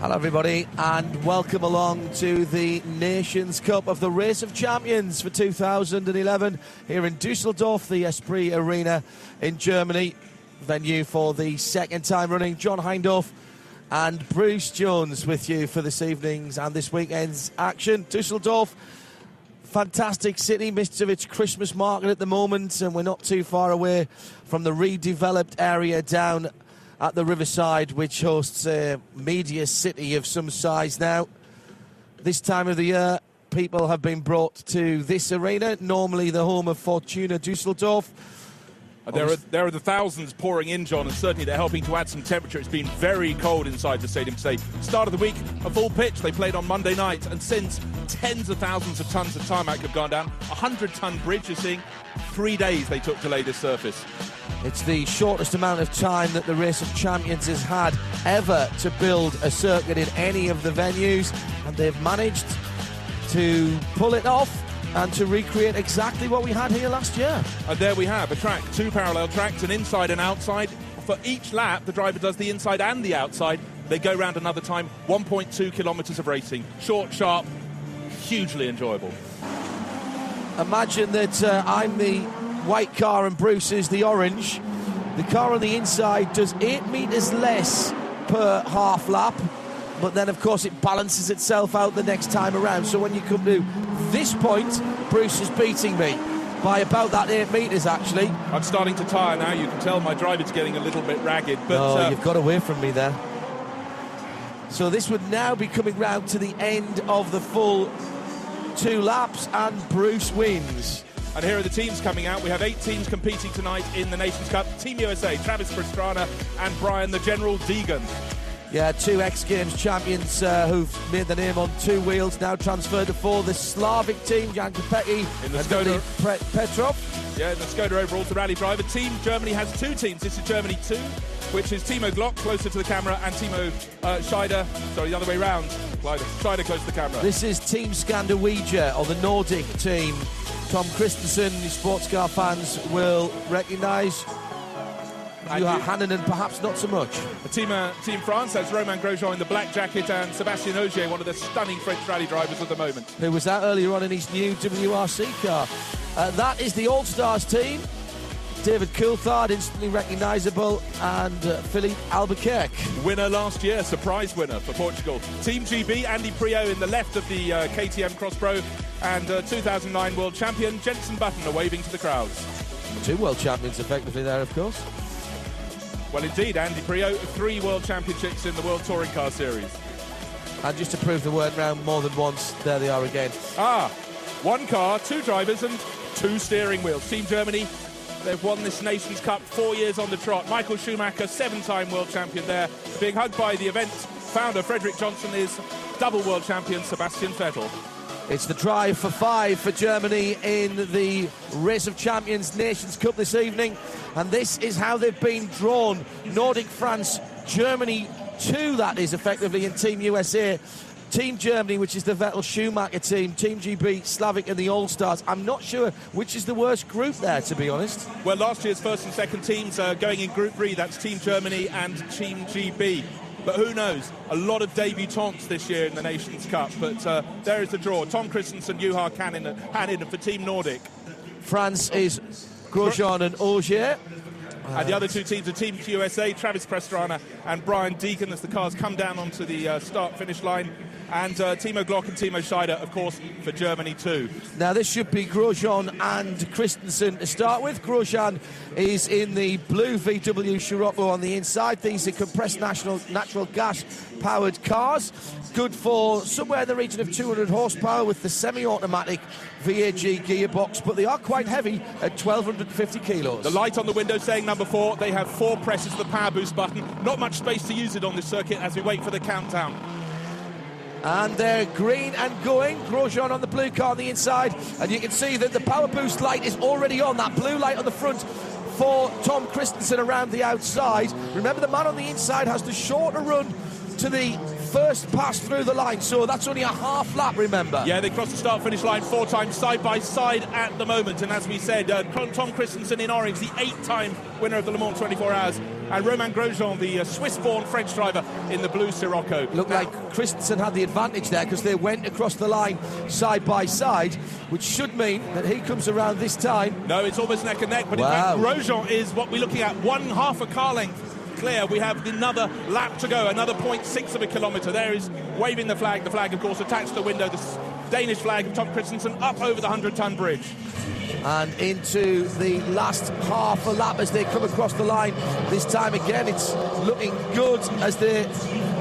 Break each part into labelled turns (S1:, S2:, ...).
S1: Hello everybody and welcome along to the Nations Cup of the Race of Champions for 2011 here in Dusseldorf, the Esprit Arena in Germany. Venue for the second time running. John Hindhaugh and Bruce Jones with you for this evening's and this weekend's action. Dusseldorf, fantastic city, midst of its Christmas market at the moment, and we're not too far away from the redeveloped area down at the Riverside, which hosts a media city of some size now. This time of the year, people have been brought to this arena, normally the home of Fortuna Dusseldorf.
S2: There are the thousands pouring in, John, and certainly they're helping to add some temperature. It's been very cold inside the stadium today. Start of the week, a full pitch. They played on Monday night, and since tens of thousands of tons of tarmac have gone down, a 100-ton bridge, you're seeing 3 days they took to lay this surface.
S1: It's the shortest amount of time that the Race of Champions has had ever to build a circuit in any of the venues, and they've managed to pull it off and to recreate exactly what we had here last year.
S2: And there we have a track, two parallel tracks, an inside and outside. For each lap, the driver does the inside and the outside. They go round another time, 1.2 kilometres of racing. Short, sharp, hugely enjoyable.
S1: Imagine that I'm the white car and Bruce is the orange. The car on the inside does 8 metres less per half lap, but then of course it balances itself out the next time around. So when you come to this point, Bruce is beating me by about that 8 metres actually.
S2: I'm starting to tire now. You can tell my driver's getting a little bit ragged. But
S1: you've got away from me there. So this would now be coming round to the end of the full 2 laps, and Bruce wins.
S2: And here are the teams coming out. We have 8 teams competing tonight in the Nations Cup. Team USA, Travis Pastrana and Brian the General Deegan.
S1: Yeah, 2 X Games champions who've made the name on 2 wheels, now transferred to 4. The Slavic team, Jan Kopecky
S2: in the
S1: and
S2: Skoda
S1: Petrov.
S2: Yeah, in the Skoda overall, the rally driver. Team Germany has 2 teams. This is Germany 2, which is Timo Glock closer to the camera and Timo Scheider, sorry, the other way round. Scheider close to the camera.
S1: This is Team Scandinavia, or the Nordic team. Tom Christensen, the sports car fans will recognise. Juha Hannanen perhaps not so much.
S2: Team France has Romain Grosjean in the black jacket and Sébastien Ogier, one of the stunning French rally drivers at the moment.
S1: Who was out earlier on in his new WRC car. That is the All-Stars team. David Coulthard, instantly recognisable, and Philippe Albuquerque.
S2: Winner last year, surprise winner for Portugal. Team GB, Andy Priaulx in the left of the KTM Cross Pro, and 2009 world champion Jenson Button are waving to the crowds.
S1: 2 world champions effectively there, of course.
S2: Well, indeed, Andy Priaulx, 3 world championships in the World Touring Car Series.
S1: And just to prove they weren't round more than once, there they are again.
S2: 1 car, 2 drivers and 2 steering wheels. Team Germany, they've won this Nations Cup 4 years on the trot. Michael Schumacher, 7-time world champion there. Being hugged by the event founder, Frederick Johnson, is double world champion Sebastian Vettel.
S1: It's the drive for 5 for Germany in the Race of Champions Nations Cup this evening. And this is how they've been drawn. Nordic France, Germany 2, that is effectively, in Team USA. Team Germany, which is the Vettel Schumacher team. Team GB, Slavic and the All-Stars. I'm not sure which is the worst group there, to be honest.
S2: Well, last year's first and second teams are going in Group 3. That's Team Germany and Team GB. But who knows? A lot of debutantes this year in the Nations Cup. But there is the draw. Tom Christensen, Juha Hannanen for Team Nordic.
S1: France is Grosjean and Ogier.
S2: And the other 2 teams are Team USA, Travis Pastrana and Brian Deegan, as the cars come down onto the start-finish line. And Timo Glock and Timo Scheider, of course, for Germany too.
S1: Now, this should be Grosjean and Christensen to start with. Grosjean is in the blue VW Scirocco on the inside. These are compressed natural gas-powered cars. Good for somewhere in the region of 200 horsepower with the semi-automatic VAG gearbox, but they are quite heavy at 1,250 kilos.
S2: The light on the window saying number 4. They have 4 presses of the power boost button. Not much space to use it on this circuit as we wait for the countdown.
S1: And they're green and going. Grosjean on the blue car on the inside, and you can see that the power boost light is already on. That blue light on the front for Tom Christensen around the outside. Remember, the man on the inside has the shorter run to the first pass through the line, so that's only a half lap, remember.
S2: Yeah, they crossed the start-finish line 4 times side by side at the moment, and as we said, Tom Christensen in orange, the 8-time winner of the Le Mans 24 Hours, and Romain Grosjean, the Swiss-born French driver, in the blue Sirocco.
S1: Looked like Christensen had the advantage there because they went across the line side by side, which should mean that he comes around this time.
S2: No, it's almost neck and neck, but
S1: Wow.
S2: in fact, Grosjean is what we're looking at, 1/2 a car length clear. We have another lap to go, another 0.6 of a kilometre. There is waving the flag, of course, attached to the window, the Danish flag of Tom Christensen, up over the 100-ton bridge.
S1: And into the last half a lap as they come across the line. This time again, it's looking good as they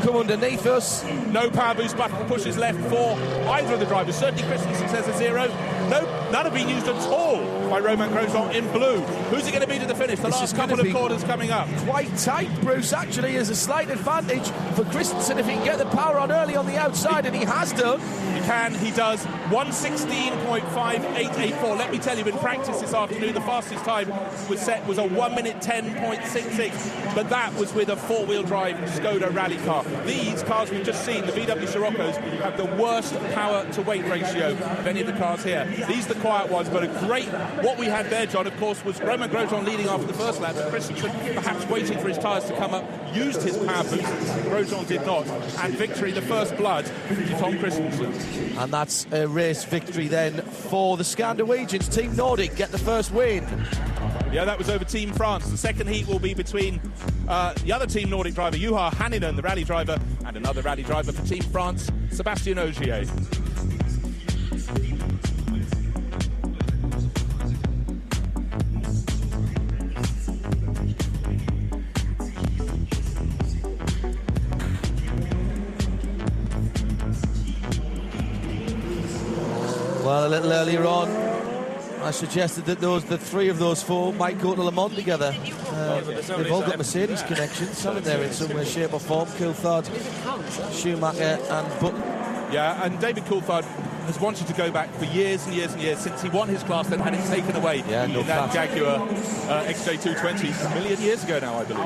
S1: come underneath us.
S2: No power boost button pushes left for either of the drivers. Certainly Christensen says a 0. No, none have been used at all by Romain Grosjean in blue. Who's it going to be to the finish? The last couple of corners coming up.
S1: Quite tight, Bruce. Actually, is a slight advantage for Christensen if he can get the power on early on the outside, and he has done.
S2: He can, he does. 1:16.5884. Let me tell you, in practice this afternoon, the fastest time was a 1 minute 10.66, but that was with a four-wheel drive Skoda rally car. These cars we've just seen, the VW Siroccos, have the worst power-to-weight ratio of any of the cars here. These are the quiet ones, but a great... What we had there, John, of course, was Romain Grosjean leading after the first lap, but Christensen perhaps waiting for his tyres to come up, used his power boost. Grosjean did not. And victory, the first blood, to Tom Christensen.
S1: And that's a race victory then for the Scandinavians. Team Nordic get the first win.
S2: Yeah, that was over Team France. The second heat will be between the other Team Nordic driver, Juha Hänninen, the rally driver, and another rally driver for Team France, Sébastien Ogier.
S1: Well, a little earlier on, I suggested that the three of those four might go to Le Mans together. They've all got Mercedes connections, haven't they, in some way, shape or form? Coulthard, Schumacher and Button.
S2: Yeah, and David Coulthard has wanted to go back for years and years and years since he won his class, then had it taken away in that Jaguar XJ220 a million years ago now, I believe.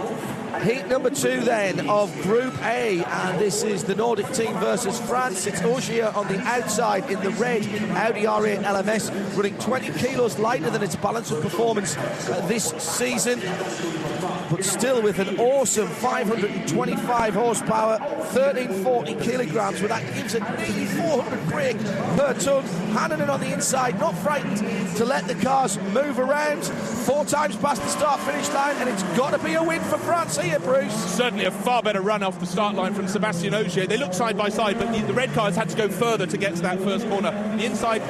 S1: Heat number 2 then of Group A, and this is the Nordic team versus France. It's Ogier on the outside in the red Audi R8 LMS, running 20 kilos lighter than its balance of performance this season, but still with an awesome 525 horsepower, 1340 kilograms, but that gives it 400 brake per tonne. Hänninen on the inside, not frightened to let the cars move around. 4 times past the start-finish line, and it's got to be a win for France here, Bruce.
S2: Certainly a far better run off the start line from Sébastien Ogier. They look side by side, but the red cars had to go further to get to that first corner. The inside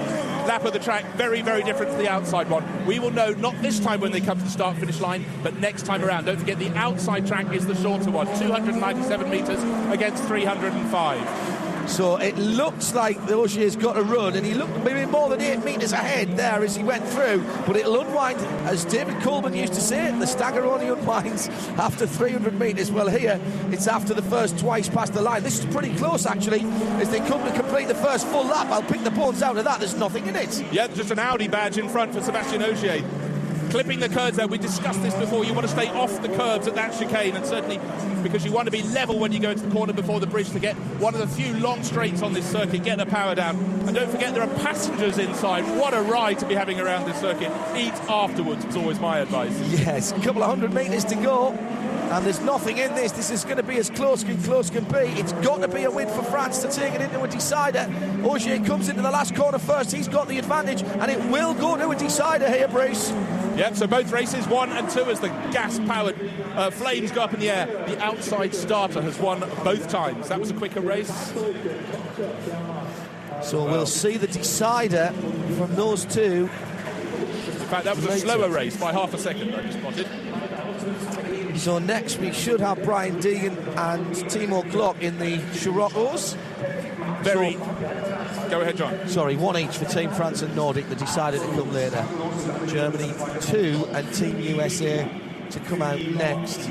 S2: lap of the track, very, very different to the outside one. We will know not this time when they come to the start-finish line, but next time around. Don't forget, the outside track is the shorter one, 297 metres against 305.
S1: So it looks like the Ogier's got a run, and he looked maybe more than 8 metres ahead there as he went through, but it'll unwind, as David Coleman used to say, the stagger only unwinds after 300 metres. Well, here it's after the first twice past the line. This is pretty close, actually, as they come to complete the first full lap. I'll pick the bones out of that. There's nothing in it.
S2: Yeah, just an Audi badge in front for Sébastien Ogier. Clipping the curbs there, we discussed this before, you want to stay off the curbs at that chicane, and certainly because you want to be level when you go into the corner before the bridge to get one of the few long straights on this circuit, get the power down. And don't forget, there are passengers inside. What a ride to be having around this circuit. Eat afterwards is always my advice.
S1: Yes, a couple of 100 metres to go, and there's nothing in this. This is going to be as close can be. It's got to be a win for France to take it into a decider. Ogier comes into the last corner first. He's got the advantage, and it will go to a decider here, Bruce.
S2: Yep, so both races, 1 and 2, as the gas-powered flames go up in the air. The outside starter has won both times. That was a quicker race.
S1: So we'll see the decider from those two.
S2: In fact, that was a slower race by half a second, I just spotted.
S1: So next we should have Brian Deegan and Timo Glock in the Siroccos.
S2: Go ahead, John.
S1: Sorry, 1 each for Team France and Nordic. The decider to come later. Germany 2 and Team USA to come out next.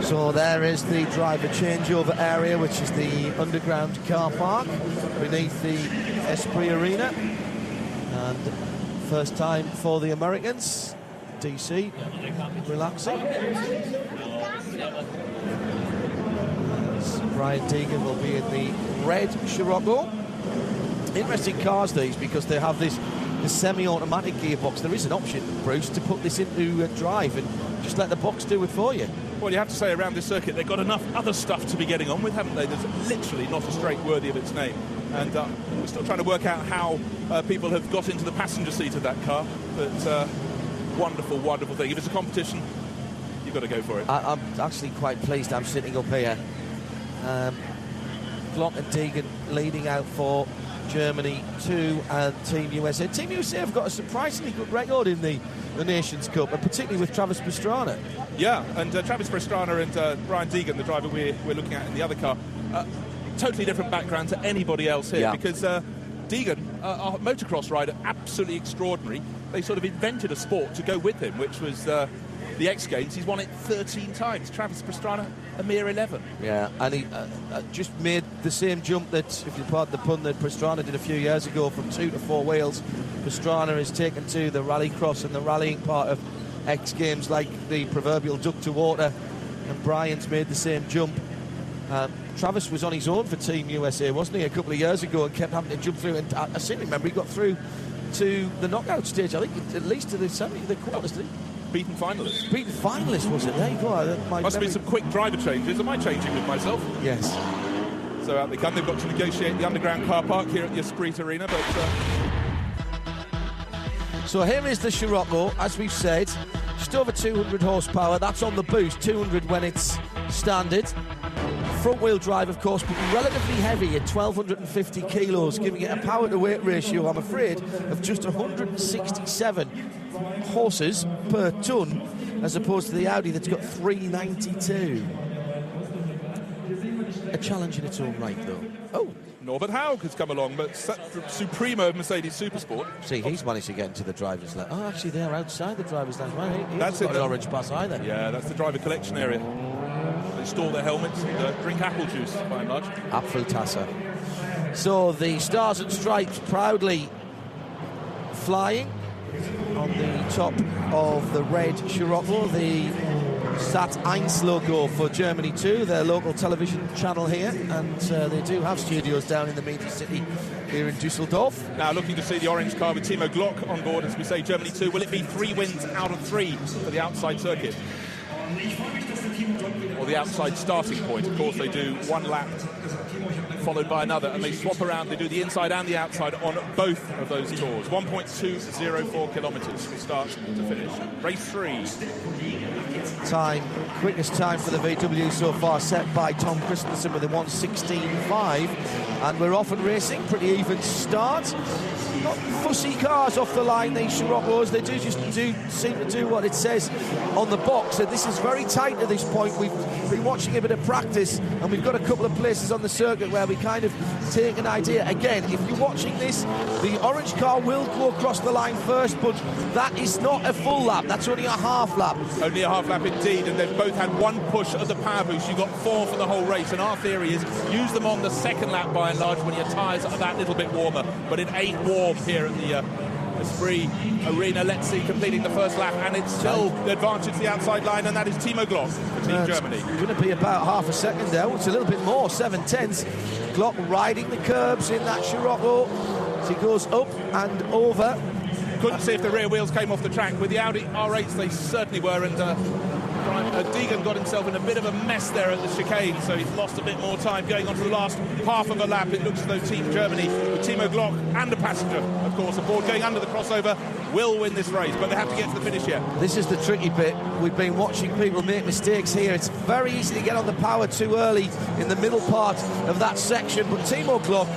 S1: So there is the driver changeover area, which is the underground car park beneath the Esprit Arena. And first time for the Americans. DC relaxing. Brian Deegan will be in the red Scirocco. Interesting cars these, because they have this semi-automatic gearbox. There is an option, Bruce, to put this into drive and just let the box do it for you.
S2: Well, you have to say around this circuit they've got enough other stuff to be getting on with, haven't they? There's literally not a straight worthy of its name. And we're still trying to work out how people have got into the passenger seat of that car. But wonderful, wonderful thing. If it's a competition, you've got to go for it.
S1: I'm actually quite pleased I'm sitting up here. Glock and Deegan leading out for Germany 2 and Team USA. Team USA have got a surprisingly good record in the Nations Cup, and particularly with Travis Pastrana.
S2: Yeah, and Travis Pastrana and Brian Deegan, the driver we're looking at in the other car, totally different background to anybody else here, because Deegan, our motocross rider, absolutely extraordinary. They sort of invented a sport to go with him, which was the X Games. He's won it 13 times. Travis Pastrana, a mere 11. Yeah, and he just made the same jump that, if you pardon the pun, that Pastrana did a few years ago, from 2 to 4 wheels. Pastrana is taken to the rallycross and the rallying part of X Games like the proverbial duck to water, and Brian's made the same jump. Travis was on his own for Team USA, wasn't he, a couple of years ago, and kept having to jump through, and I seem to remember he got through to the knockout stage, I think, at least to the quarters, did he? Beaten finalist.
S1: Beaten finalist, was it? There you go.
S2: Must have been some quick driver changes. Am I changing with myself?
S1: Yes.
S2: So out they come. They've got to negotiate the underground car park here at the Esprit Arena, but...
S1: So here is the Scirocco, as we've said, just over 200 horsepower. That's on the boost, 200 when it's standard. Front-wheel drive, of course, but relatively heavy at 1,250 kilos, giving it a power-to-weight ratio, I'm afraid, of just 167 horses per tonne, as opposed to the Audi that's got 392. A challenge in its own right, though. Oh,
S2: Norbert Haug has come along, but Supremo of Mercedes Supersport.
S1: See, he's managed to get into the driver's lounge. Oh, actually, they're outside the driver's lounge. Well, he
S2: that's
S1: hasn't got an orange pass either.
S2: Yeah, that's the driver collection area. They store their helmets and drink apple juice, by and large.
S1: Apfeltasse. So the Stars and Stripes proudly flying on the top of the red Scirocco, the Sat 1 logo for Germany 2, their local television channel here, and they do have studios down in the Media City here in Dusseldorf.
S2: Now looking to see the orange car with Timo Glock on board, as we say, Germany 2. Will it be 3 wins out of 3 for the outside circuit? Or the outside starting point? Of course, they do 1 lap followed by another, and they swap around. They do the inside and the outside on both of those tours. 1.204 kilometres from start to finish. Race 3.
S1: Time, quickest time for the VW so far, set by Tom Christensen with a 1:16.5, and we're off and racing. Pretty even start. Not fussy cars off the line, these Sciroccos. They do seem to do what it says on the box. And this is very tight at this point. We've been watching a bit of practice, and we've got a couple of places on the circuit where we kind of take an idea. Again, if you're watching this, the orange car will go across the line first, but that is not a full lap. That's only a half lap.
S2: Only a half lap indeed, and they've both had 1 push of the power boost. You got 4 for the whole race, and our theory is use them on the second lap by and large when your tyres are that little bit warmer, but it ain't warm here at the Esprit Arena. Let's see, completing the first lap, and it's still the advantage to the outside line, and that is Timo Glock for Team Germany.
S1: It's going to be about half a second there. It's a little bit more, 7/10. Glock riding the curbs in that Scirocco as he goes up and over.
S2: Couldn't see if the rear wheels came off the track. With the Audi R8s, they certainly were, and Deegan got himself in a bit of a mess there at the chicane, so he's lost a bit more time going on to the last half of a lap. It looks as though Team Germany, with Timo Glock and a passenger, of course, aboard going under the crossover, will win this race, but they have to get to the finish yet.
S1: This is the tricky bit. We've been watching people make mistakes here. It's very easy to get on the power too early in the middle part of that section, but Timo Glock,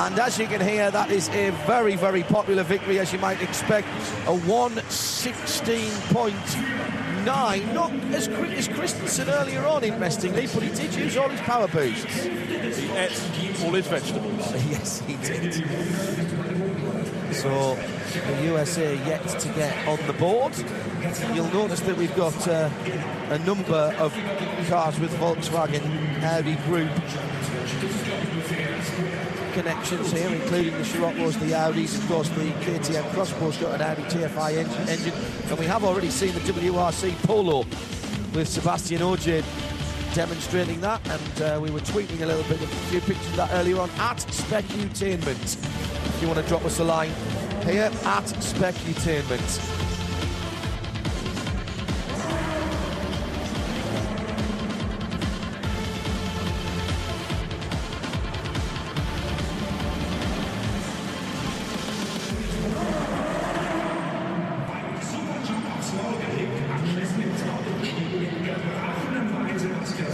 S1: and as you can hear, that is a very, very popular victory, as you might expect. A 1:16.9, not as quick as Christensen earlier on, interestingly, but he did use all his power boosts.
S2: He ate all his vegetables.
S1: Yes, he did. So the USA yet to get on the board. You'll notice that we've got a number of cars with Volkswagen Audi Group connections here, including the Scirocco's, the Audis, of course the KTM Crossbow's got an Audi TFI engine, and we have already seen the WRC Polo with Sebastian Ogier demonstrating that, and we were tweeting a little bit, a few pictures of that earlier on at Specutainment. If you want to drop us a line here at Specutainment.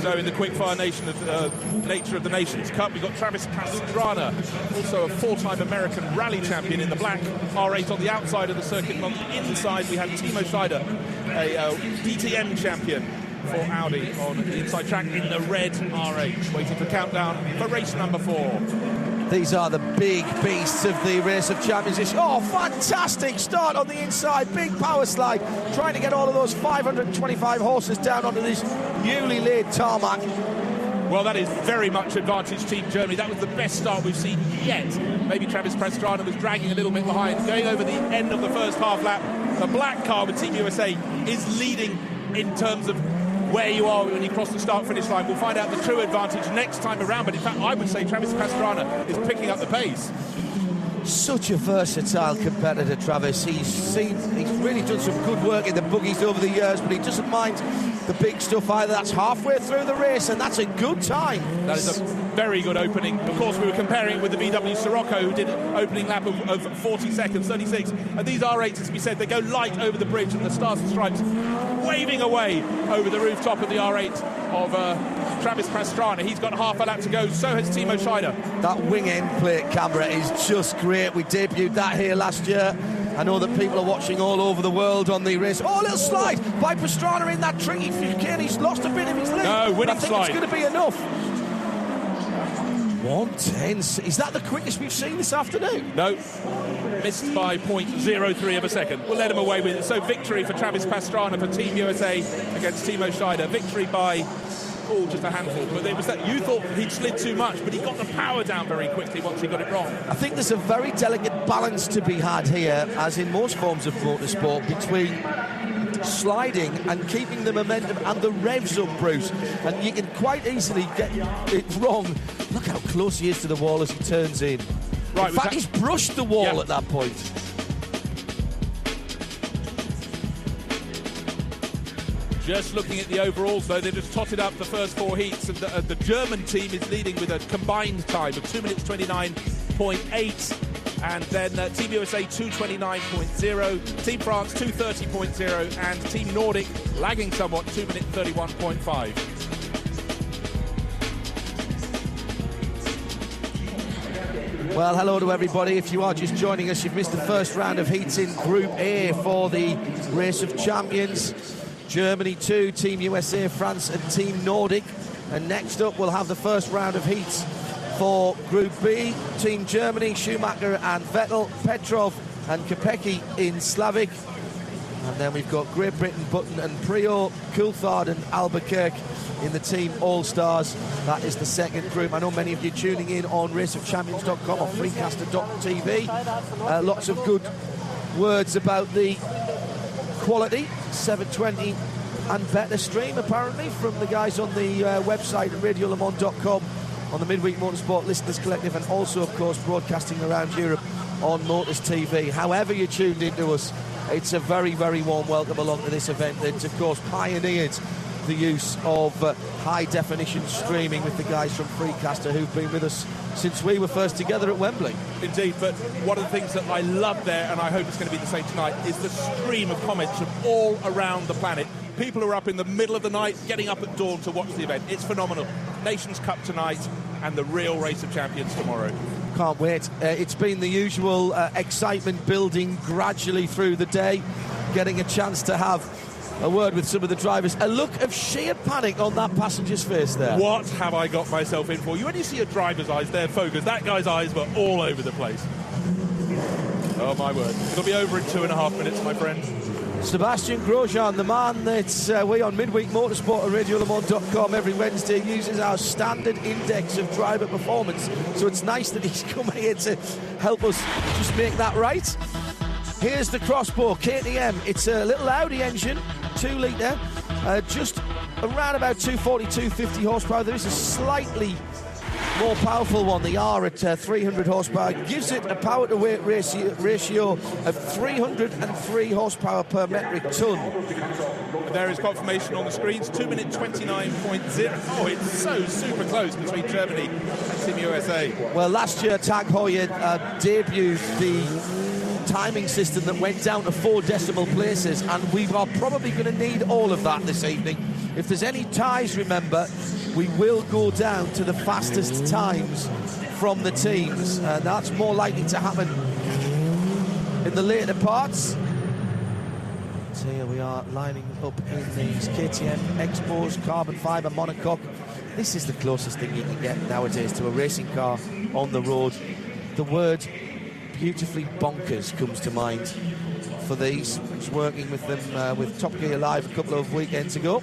S2: So in the quickfire nature of the Nations Cup, we've got Travis Pastrana, also a four-time American rally champion in the black R8 on the outside of the circuit. And on the inside, we have Timo Scheider, a DTM champion for Audi on the inside track in the red R8, waiting for countdown for race number 4.
S1: These are the big beasts of the Race of Champions. Oh, fantastic start on the inside. Big power slide. Trying to get all of those 525 horses down onto this newly laid tarmac.
S2: Well, that is very much advantage Team Germany. That was the best start we've seen yet. Maybe Travis Pastrana was dragging a little bit behind. Going over the end of the first half lap, the black car with Team USA is leading in terms of where you are when you cross the start-finish line. We'll find out the true advantage next time around, but in fact I would say Travis Pastrana is picking up the pace.
S1: Such a versatile competitor, Travis. He's really done some good work in the buggies over the years, but he doesn't mind the big stuff either. That's halfway through the race, and that's a good time.
S2: That is a very good opening. Of course, we were comparing it with the VW Scirocco, who did an opening lap of 40 seconds, 36. And these R8s, as we said, they go light over the bridge, and the Stars and Stripes waving away over the rooftop of the R8 of Travis Pastrana. He's got half a lap to go, so has Timo Scheider.
S1: That wing end plate camera is just great. We debuted that here last year. I know that people are watching all over the world on the race. Oh, a little slide by Pastrana in that tricky chicane. He's lost a bit of his lead.
S2: No, winning
S1: I think
S2: slide.
S1: It's going to be enough. 1:10. Is that the quickest we've seen this afternoon?
S2: No. Missed by 0.03 of a second. We'll let him away with it. So victory for Travis Pastrana for Team USA against Timo Scheider. Victory by, just a handful. But it was that you thought he'd slid too much, but he got the power down very quickly once he got it wrong.
S1: I think there's a very delicate balance to be had here, as in most forms of motorsport, between sliding and keeping the momentum and the revs up, Bruce. And you can quite easily get it wrong. Look how close he is to the wall as he turns in.
S2: Right,
S1: in fact, he's brushed the wall at that point.
S2: Just looking at the overalls, though, they just totted up the first 4 heats, and the German team is leading with a combined time of 2 minutes 29.8, and then Team USA 2:29.0, Team France 2:30.0, and Team Nordic lagging somewhat 2 minutes 31.5.
S1: Well, hello to everybody. If you are just joining us, you've missed the first round of heats in Group A for the Race of Champions. Germany 2, Team USA, France and Team Nordic. And next up we'll have the first round of heats for Group B. Team Germany, Schumacher and Vettel, Petrov and Kopecky in Slavic. And then we've got Great Britain, Button and Prio, Coulthard and Albuquerque in the Team All-Stars. That is the second group. I know many of you tuning in on raceofchampions.com or freecaster.tv. Lots of good words about the quality 720 and better stream apparently from the guys on the website radiolemans.com, on the Midweek Motorsport Listeners Collective, and also of course broadcasting around Europe on Motors TV. However you tuned into us, it's a very, very warm welcome along to this event that of course pioneered the use of high definition streaming with the guys from Freecaster who've been with us since we were first together at Wembley.
S2: Indeed, but one of the things that I love there, and I hope it's going to be the same tonight, is the stream of comments from all around the planet. People who are up in the middle of the night, getting up at dawn to watch the event. It's phenomenal. Nations Cup tonight and the real Race of Champions tomorrow.
S1: Can't wait. It's been the usual excitement building gradually through the day, getting a chance to have a word with some of the drivers. A look of sheer panic on that passenger's face there.
S2: What have I got myself in for? You only see a driver's eyes, they're focused. That guy's eyes were all over the place. Oh, my word. It'll be over in 2.5 minutes, my friend.
S1: Sebastian Grosjean, the man that we on Midweek Motorsport at RadioLeMans.com every Wednesday uses our standard index of driver performance. So it's nice that he's come here to help us just make that right. Here's the crossbow KTM. It's a little Audi engine, 2 litre, just around about 240, 250 horsepower. There is a slightly more powerful one, the R at 300 horsepower, gives it a power to weight ratio of 303 horsepower per metric ton.
S2: There is confirmation on the screens, 2 minute 29.0. Oh, it's so super close between Germany and Team USA.
S1: Well, last year Tag Heuer debuted the timing system that went down to 4 decimal places, and we are probably going to need all of that this evening. If there's any ties, remember, we will go down to the fastest times from the teams. That's more likely to happen in the later parts. So here we are lining up in these KTM Expos carbon fibre monocoque. This is the closest thing you can get nowadays to a racing car on the road. The word beautifully bonkers comes to mind for these. I was working with them with Top Gear Live a couple of weekends ago.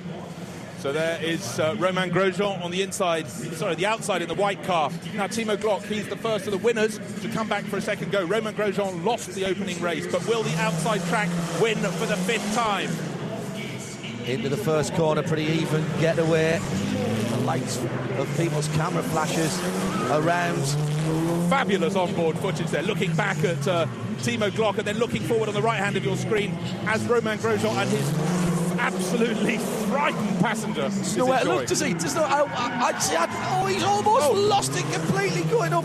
S2: So there is Romain Grosjean on the the outside in the white car. Now Timo Glock, he's the first of the winners to come back for a second go. Romain Grosjean lost the opening race, but will the outside track win for the 5th time?
S1: Into the first corner, pretty even getaway. The lights of people's camera flashes around.
S2: Fabulous onboard footage there, looking back at Timo Glock and then looking forward on the right hand of your screen as Romain Grosjean and his absolutely frightened passenger.
S1: Nowhere to look, does he? He's almost lost it completely going up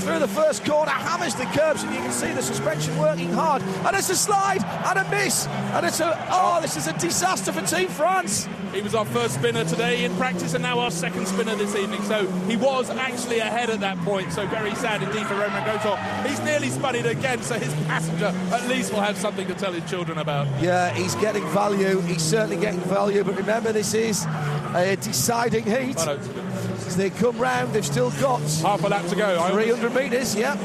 S1: through the first corner, hammers the curbs, and you can see the suspension working hard. And it's a slide and a miss, and this is a disaster for Team France.
S2: He was our first spinner today in practice and now our second spinner this evening. So he was actually ahead at that point. So very sad indeed for Romain Grosjean. He's nearly spun it again, so his passenger at least will have something to tell his children about.
S1: Yeah, he's getting value. He's certainly getting value. But remember, this is a deciding heat.
S2: Oh, no.
S1: As they come round, they've still got
S2: half a lap to go.
S1: 300 metres, yeah.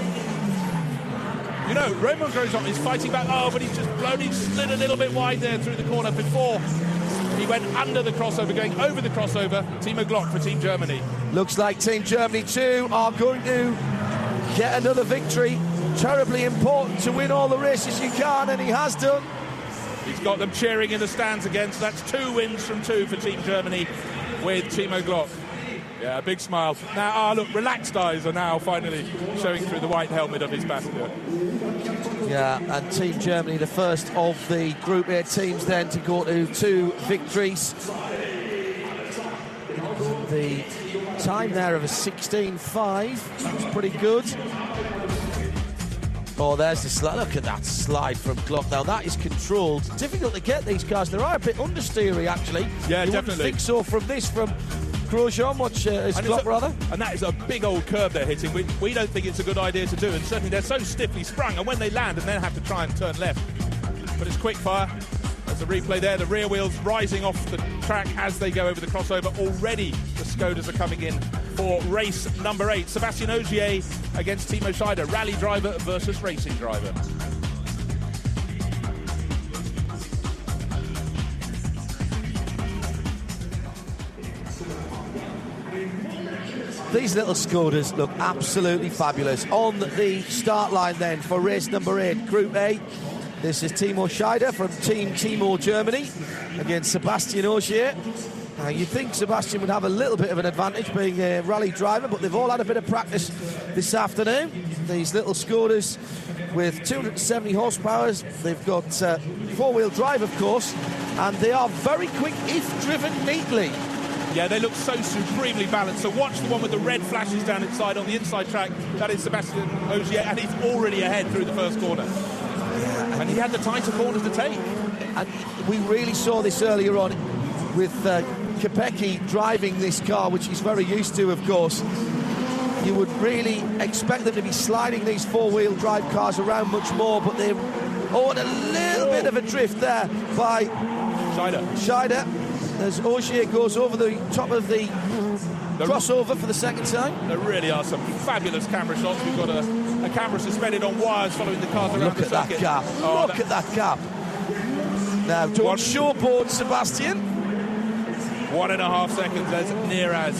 S2: You know, Romain Grosjean is fighting back. Oh, but he's just blown. He slid a little bit wide there through the corner before. He went under the crossover, going over the crossover. Timo Glock for Team Germany.
S1: Looks like Team Germany too are going to get another victory. Terribly important to win all the races you can, and he has done.
S2: He's got them cheering in the stands again, so that's 2 wins from 2 for Team Germany with Timo Glock. Yeah, a big smile. Now, look, relaxed eyes are now finally showing through the white helmet of his passenger.
S1: Yeah, and Team Germany, the first of the Group A teams then to go to 2 victories. The time there of a 16.5, that's pretty good. Oh, there's the slide. Look at that slide from Glock. Now, that is controlled. Difficult to get these cars. They are a bit understeery, actually.
S2: Yeah,
S1: you
S2: definitely.
S1: wouldn't think so from Grosjean, Glock rather.
S2: And that is a big old curve they're hitting. We don't think it's a good idea to do, and certainly they're so stiffly sprung, and when they land and then have to try and turn left. But it's quick fire. There's a replay there. The rear wheels rising off the track as they go over the crossover. Already the Skodas are coming in for race number 8. Sebastian Ogier against Timo Scheider. Rally driver versus racing driver.
S1: These little Skodas look absolutely fabulous. On the start line then for race number 8, Group A. This is Timo Scheider from Team Timo Germany against Sebastian Ogier. You'd think Sebastian would have a little bit of an advantage being a rally driver, but they've all had a bit of practice this afternoon. These little Skodas with 270 horsepower. They've got 4-wheel drive, of course, and they are very quick if driven neatly.
S2: Yeah, they look so supremely balanced. So watch the one with the red flashes down inside on the inside track. That is Sebastian Ogier, and he's already ahead through the first corner. Yeah, and he had the tighter corners to take.
S1: And we really saw this earlier on with Kopecky driving this car, which he's very used to, of course. You would really expect them to be sliding these 4-wheel drive cars around much more, but they're on a little bit of a drift there by Scheider. As Ogier goes over the top of the crossover for the second time.
S2: There really are some fabulous camera shots. We've got a camera suspended on wires following the cars around the circuit.
S1: Look at that gap. Look at that gap. Now, don't showboard Sebastian.
S2: 1.5 seconds, as near as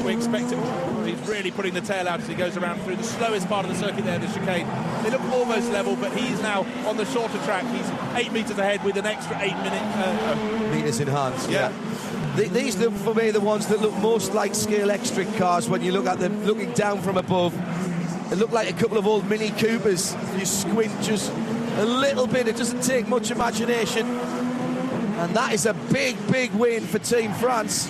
S2: we expect him. He's really putting the tail out as he goes around through the slowest part of the circuit there, the chicane. They look almost level, but he's now on the shorter track. He's 8 metres ahead with an extra 8
S1: metres in hands. Yeah. These look, for me, the ones that look most like scale extra cars when you look at them looking down from above. They look like a couple of old Mini Coopers. You squint just a little bit. It doesn't take much imagination. And that is a big, big win for Team France.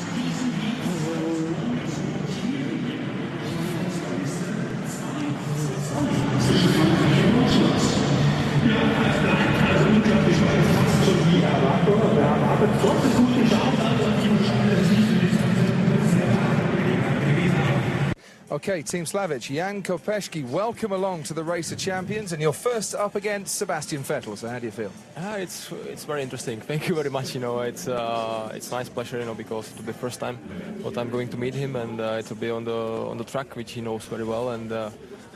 S3: Okay, Team Slavic, Jan Kopeshki, welcome along to the Race of Champions, and you're first up against Sebastian Vettel. So how do you feel?
S4: It's very interesting. Thank you very much. It's nice pleasure, because it'll be first time that I'm going to meet him, and it'll be on the track, which he knows very well, and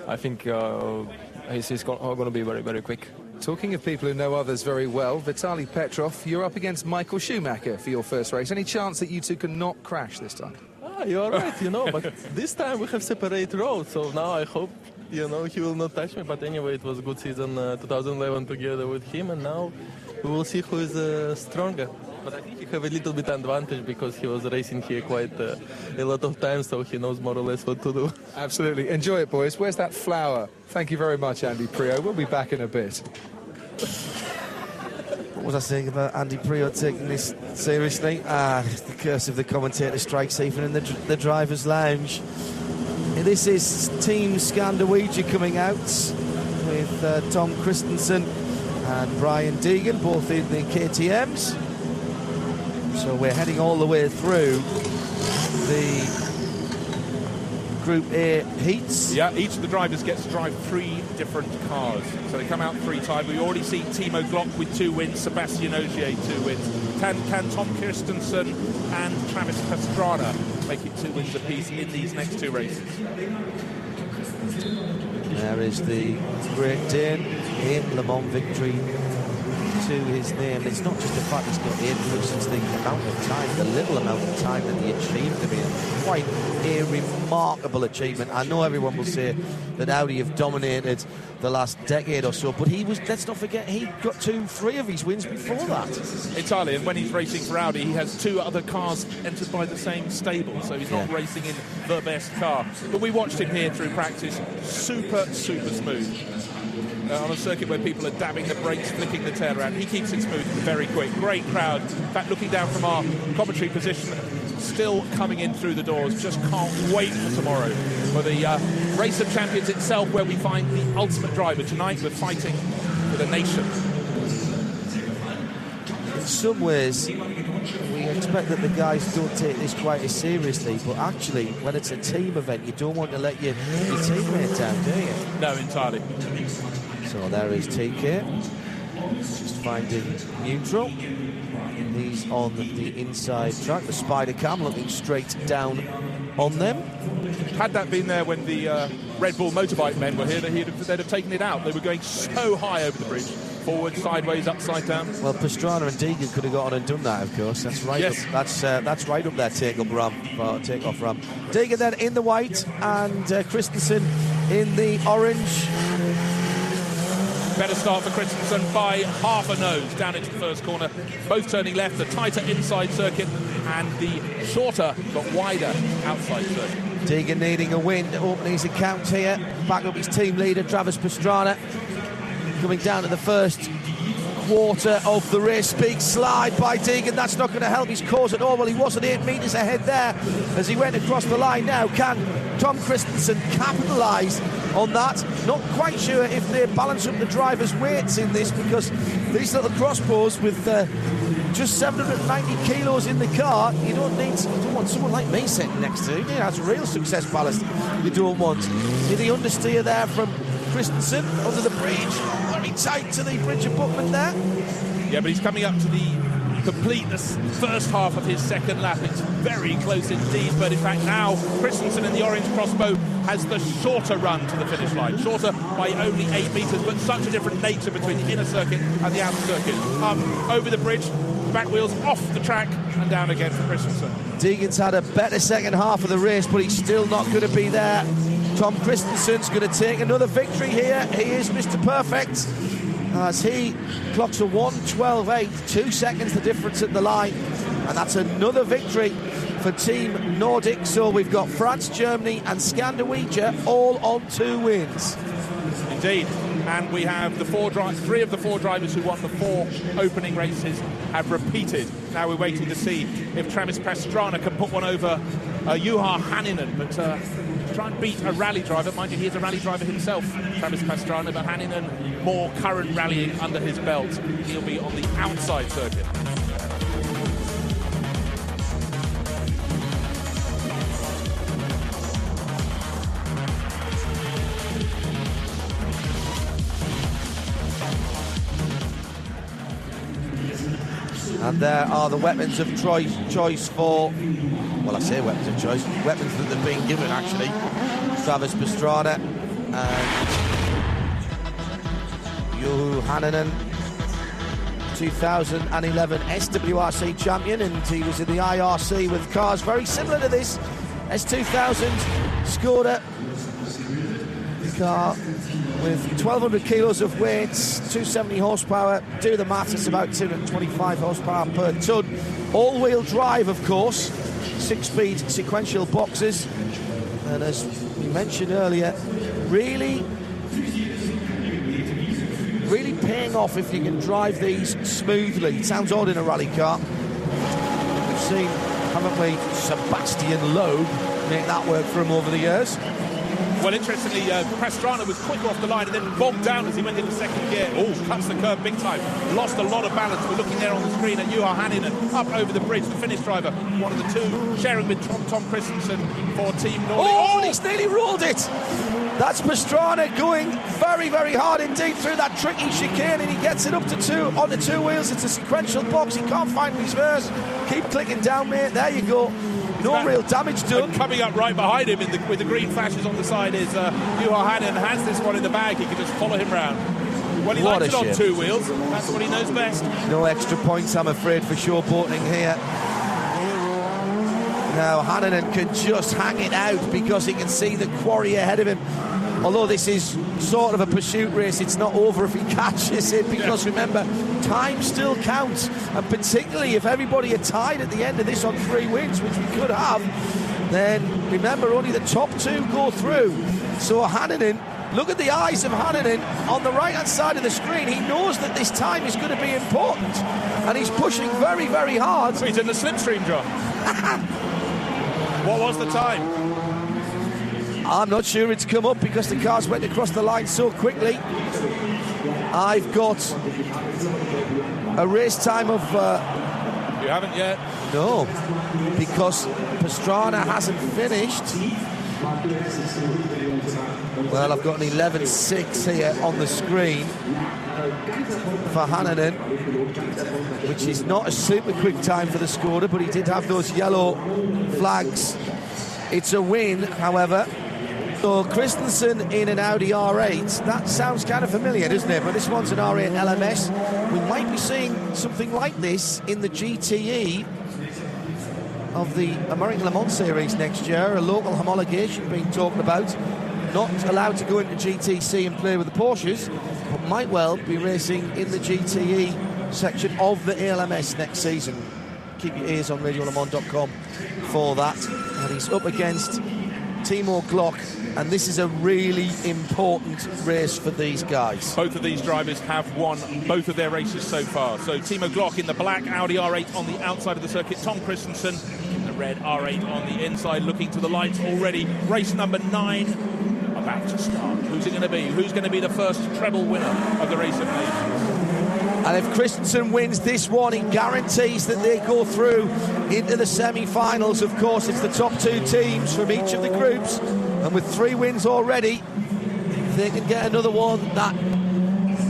S4: I think he's going to be very, very quick.
S3: Talking of people who know others very well, Vitaly Petrov, you're up against Michael Schumacher for your first race. Any chance that you two can not crash this time?
S5: You're right, but this time we have separate roads, so now I hope, he will not touch me. But anyway, it was a good season 2011 together with him, and now we will see who is stronger. But I think he have a little bit advantage because he was racing here quite a lot of times, so he knows more or less what to do.
S3: Absolutely. Enjoy it, boys. Where's that flower? Thank you very much, Andy Priaulx. We'll be back in a bit.
S1: What was I saying about Andy Priaulx taking this seriously? The curse of the commentator strikes even in the driver's lounge. This is Team Scandawija coming out with Tom Christensen and Brian Deegan, both in the KTMs. So we're heading all the way through the Group A heats.
S2: Yeah, each of the drivers gets to drive 3 different cars. So they come out 3 times. We've already seen Timo Glock with 2 wins, Sebastian Ogier 2 wins. Can Tom Christensen and Travis Pastrana make it 2 wins apiece in these next 2 races?
S1: There is the Great Dane in Le Mans victory to his name. It's not just the fact he's got 8 points, it's the amount of time, the little amount of time that he achieved. I mean, quite a remarkable achievement. I know everyone will say that Audi have dominated the last decade or so, but he was, let's not forget, he got 2-3 of his wins before that.
S2: Entirely, and when he's racing for Audi, he has 2 other cars entered by the same stable, so he's not racing in the best car. But we watched him here through practice, super, super smooth. On a circuit where people are dabbing the brakes, flicking the tail around. He keeps it smooth, very quick. Great crowd. In fact, looking down from our commentary position, still coming in through the doors. Just can't wait for tomorrow. For the Race of Champions itself, where we find the ultimate driver. Tonight, we're fighting for the nation.
S1: In some ways, we expect that the guys don't take this quite as seriously, but actually, when it's a team event, you don't want to let your teammate down, do you?
S2: No, entirely.
S1: So there is TK, just finding neutral. He's on the inside track. The Spider Cam looking straight down on them.
S2: Had that been there when the Red Bull motorbike men were here, they'd have taken it out. They were going so high over the bridge. Forward, sideways, upside down.
S1: Well, Pastrana and Deegan could have got on and done that, of course. That's right.
S2: Yes.
S1: That's right up there, takeoff ramp. Deegan then in the white and Christensen in the orange.
S2: Better start for Christensen by half a nose down into the first corner. Both turning left, the tighter inside circuit and the shorter but wider outside circuit.
S1: Deegan needing a win to open his account here. Back up his team leader, Travis Pastrana. Coming down to the first quarter of the race. Big slide by Deegan. That's not going to help his cause at all. Well, he wasn't 8 metres ahead there as he went across the line. Now, can Tom Christensen capitalise on that? Not quite sure if they balance up the driver's weights in this, because these little crossbows with just 790 kilos in the car, you don't want someone like me sitting next to you. That's real success ballast you don't want. See the understeer there from Christensen under the bridge, very tight to the bridge abutment there.
S2: Yeah, but he's coming up to the complete the first half of his second lap. It's very close indeed, but in fact now Christensen in the orange crossbow has the shorter run to the finish line. Shorter by only 8 metres, but such a different nature between the inner circuit and the outer circuit. Over the bridge, back wheels off the track and down again for Christensen.
S1: Deegan's had a better second half of the race, but he's still not going to be there. Tom Christensen's going to take another victory here. He is Mr. Perfect as he clocks a 1:12.8, 2 seconds the difference at the line, and that's another victory for Team Nordic. So we've got France, Germany and Scandinavia all on 2 wins.
S2: Indeed, and we have three of the 4 drivers who won the 4 opening races have repeated. Now we're waiting to see if Travis Pastrana can put one over Juha Hänninen, but try and beat a rally driver. Mind you, he is a rally driver himself, Travis Pastrana, but Hänninen, more current rallying under his belt. He'll be on the outside circuit.
S1: And there are the weapons of choice for, well, I say weapons of choice, weapons that they've been given actually. Travis Pastrana and Juha Hänninen, 2011 SWRC champion, and he was in the IRC with cars very similar to this S2000 Skoda car with 1,200 kilos of weight, 270 horsepower. Do the maths, it's about 225 horsepower per tonne. All-wheel drive, of course, 6-speed sequential boxes, and as we mentioned earlier, really paying off if you can drive these smoothly. It sounds odd in a rally car. We've seen, haven't we, Sebastian Loeb make that work for him over the years.
S2: Well, interestingly, Pastrana was quick off the line and then bogged down as he went into second gear. Oh, cuts the curve big time. Lost a lot of balance. We're looking there on the screen at Juha Hänninen up over the bridge, the Finnish driver, one of the 2, sharing with Tom Christensen for Team Nordic.
S1: Oh, he's nearly ruled it. That's Pastrana going very, very hard indeed through that tricky chicane, and he gets it up to 2 on the 2 wheels. It's a sequential box. He can't find reverse. Keep clicking down, mate. There you go. No real damage done.
S2: And coming up right behind him with the green flashes on the side is Juha Hänninen. Has this one in the bag. He can just follow him round. Well, he likes it on 2 wheels. That's what he knows best.
S1: No extra points, I'm afraid, for showboating here. Now Hänninen can just hang it out because he can see the quarry ahead of him. Although this is sort of a pursuit race, it's not over if he catches it, because remember, time still counts, and particularly if everybody are tied at the end of this on 3 wins, which we could have, then remember only the top 2 go through. So Hänninen, look at the eyes of Hänninen on the right hand side of the screen. He knows that this time is going to be important, and he's pushing very, very hard.
S2: So he's in the slipstream, John. What was the time?
S1: I'm not sure it's come up because the cars went across the line so quickly. I've got a race time of...
S2: You haven't yet?
S1: No, because Pastrana hasn't finished. Well, I've got an 11.6 here on the screen for Hänninen, which is not a super quick time for the Skoda, but he did have those yellow flags. It's a win, however. So Christensen in an Audi R8, that sounds kind of familiar, doesn't it? But this one's an R8 LMS. We might be seeing something like this in the GTE of the American Le Mans Series next year, a local homologation being talked about. Not allowed to go into GTC and play with the Porsches, but might well be racing in the GTE section of the ALMS next season. Keep your ears on radiolemans.com for that. And he's up against Timo Glock, and this is a really important race for these guys.
S2: Both of these drivers have won both of their races so far. So Timo Glock in the black Audi R8 on the outside of the circuit, Tom Christensen in the red R8 on the inside, looking to the lights already. Race number 9 about to start. Who's it going to be? Who's going to be the first treble winner of the Race of Nations?
S1: And if Christensen wins this one, it guarantees that they go through into the semi-finals. Of course, it's the top 2 teams from each of the groups, and with 3 wins already, if they can get another one, that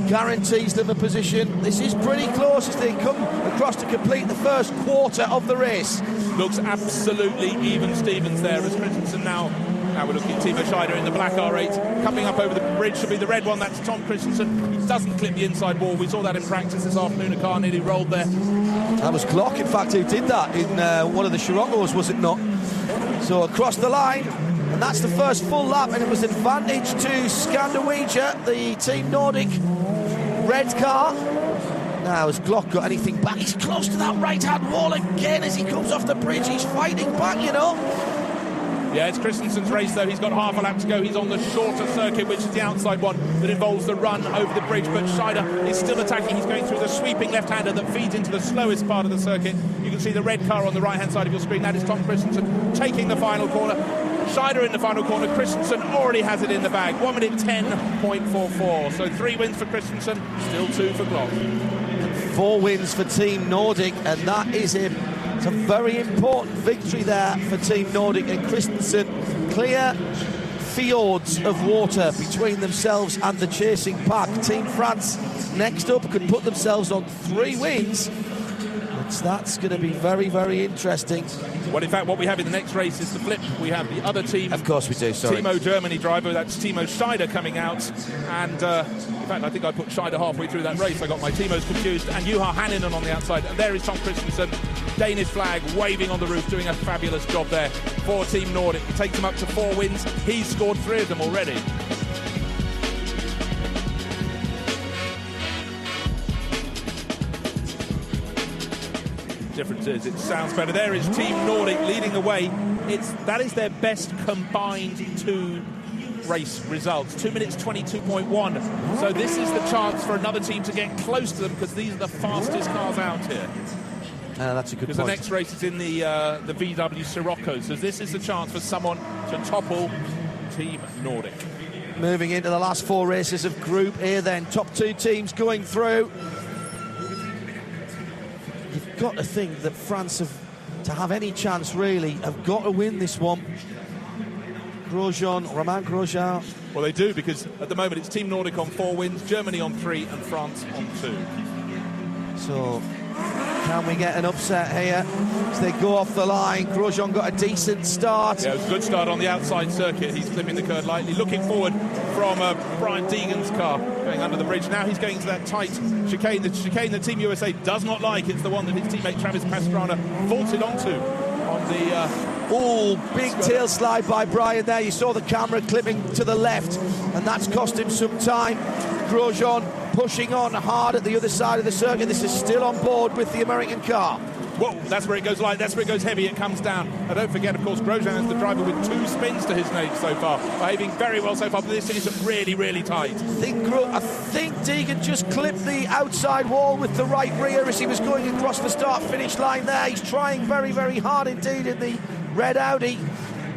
S1: guarantees them a position. This is pretty close as they come across to complete the first quarter of the race.
S2: Looks absolutely even Stevens there as Christensen now we're looking at Timo Scheider in the black R8 coming up over the bridge. Should be the red one. That's Tom Christensen. He doesn't clip the inside wall. We saw that in practice this afternoon. A car nearly rolled there.
S1: That was Glock, in fact, who did that in one of the Scirocco's, was it not? So across the line, and that's the first full lap, and it was advantage to Scandinavian, the Team Nordic red car. Now, has Glock got anything back? He's close to that right-hand wall again as he comes off the bridge. He's fighting back, you know.
S2: Yeah, it's Christensen's race, though. He's got half a lap to go. He's on the shorter circuit, which is the outside one that involves the run over the bridge. But Scheider is still attacking. He's going through the sweeping left-hander that feeds into the slowest part of the circuit. You can see the red car on the right-hand side of your screen. That is Tom Christensen taking the final corner. Scheider in the final corner. Christensen already has it in the bag. 1 minute 10.44. So 3 wins for Christensen, still 2 for Glock.
S1: 4 wins for Team Nordic, and that is a very important victory there for Team Nordic. And Christensen, clear fjords of water between themselves and the chasing pack. Team France next up could put themselves on 3 wins. That's going to be very, very interesting.
S2: Well, in fact, what we have in the next race is the flip. We have the other team.
S1: Of course we do, sorry.
S2: Timo Germany driver, that's Timo Scheider coming out. And in fact, I think I put Scheider halfway through that race. I got my Timos confused. And Juha Hanninen on the outside. And there is Tom Christensen, Danish flag waving on the roof, doing a fabulous job there for Team Nordic. It takes him up to 4 wins. He's scored 3 of them already. Difference is it sounds better. There is Team Nordic leading the way. That is their best combined 2 race results. 2 minutes 22.1. So this is the chance for another team to get close to them, because these are the fastest cars out here.
S1: That's a good point.
S2: Because the next race is in the VW Scirocco. So this is the chance for someone to topple Team Nordic.
S1: Moving into the last 4 races of Group A then. Top 2 teams going through. You've got to think that France, to have any chance really, have got to win this one. Romain Grosjean.
S2: Well, they do, because at the moment it's Team Nordic on 4 wins, Germany on 3 and France on 2.
S1: So can we get an upset here as they go off the line? Grosjean got a decent start.
S2: Yeah, it was a good start on the outside circuit. He's clipping the curve lightly, looking forward from Brian Deegan's car going under the bridge. Now he's going to that tight chicane, the chicane that Team USA does not like. It's the one that his teammate Travis Pastrana vaulted onto on the...
S1: Big tail slide by Brian there. You saw the camera clipping to the left, and that's cost him some time. Grosjean pushing on hard at the other side of the circuit. This is still on board with the American car.
S2: Whoa, that's where it goes light, that's where it goes heavy, it comes down. And don't forget, of course, Grosjean is the driver with 2 spins to his name so far, behaving very well so far, but this is really, really tight.
S1: I think Deegan just clipped the outside wall with the right rear as he was going across the start-finish line there. He's trying very, very hard indeed in the red Audi.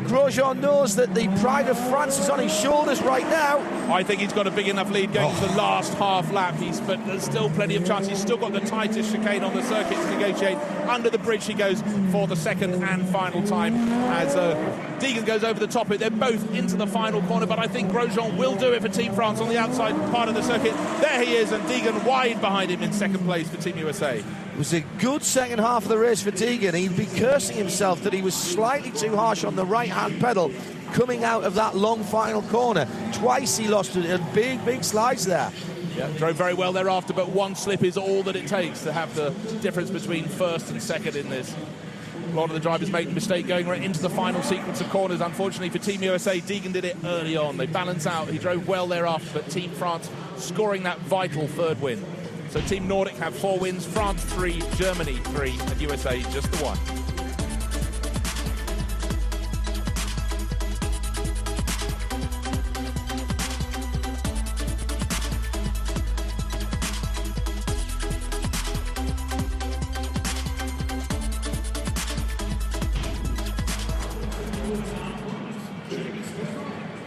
S1: Grosjean knows that the pride of France is on his shoulders right now.
S2: I think he's got a big enough lead going to the last half lap. But there's still plenty of chance. He's still got the tightest chicane on the circuit to negotiate. Under the bridge he goes for the second and final time as Deegan goes over the top of it. They're both into the final corner, but I think Grosjean will do it for Team France on the outside part of the circuit. There he is, and Deegan wide behind him in second place for Team USA.
S1: It was a good second half of the race for Deegan. He'd be cursing himself that he was slightly too harsh on the right-hand pedal coming out of that long final corner. Twice he lost it, and big slides there.
S2: Yeah, drove very well thereafter, but 1 slip is all that it takes to have the difference between first and second in this. A lot of the drivers make the mistake going right into the final sequence of corners. Unfortunately for Team USA, Deegan did it early on. They balance out. He drove well thereafter, but Team France scoring that vital 3rd win. So Team Nordic have 4 wins, France 3, Germany 3, and USA just the 1.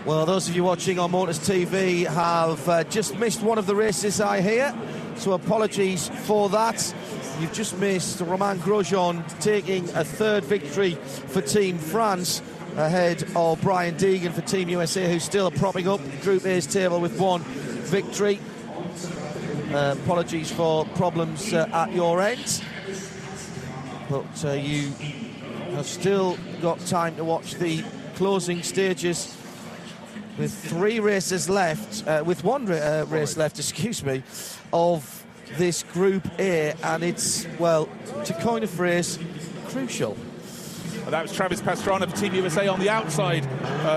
S1: Well, those of you watching on Motors TV have just missed one of the races, I hear, so apologies for that. You've just missed Romain Grosjean taking a 3rd victory for Team France ahead of Brian Deegan for Team USA, who's still propping up Group A's table with 1 victory. Apologies for problems at your end, but you have still got time to watch the closing stages with 3 races left, with one race left, excuse me, of this Group A, and it's, well, to coin a phrase, crucial.
S2: That was Travis Pastrana for Team USA on the outside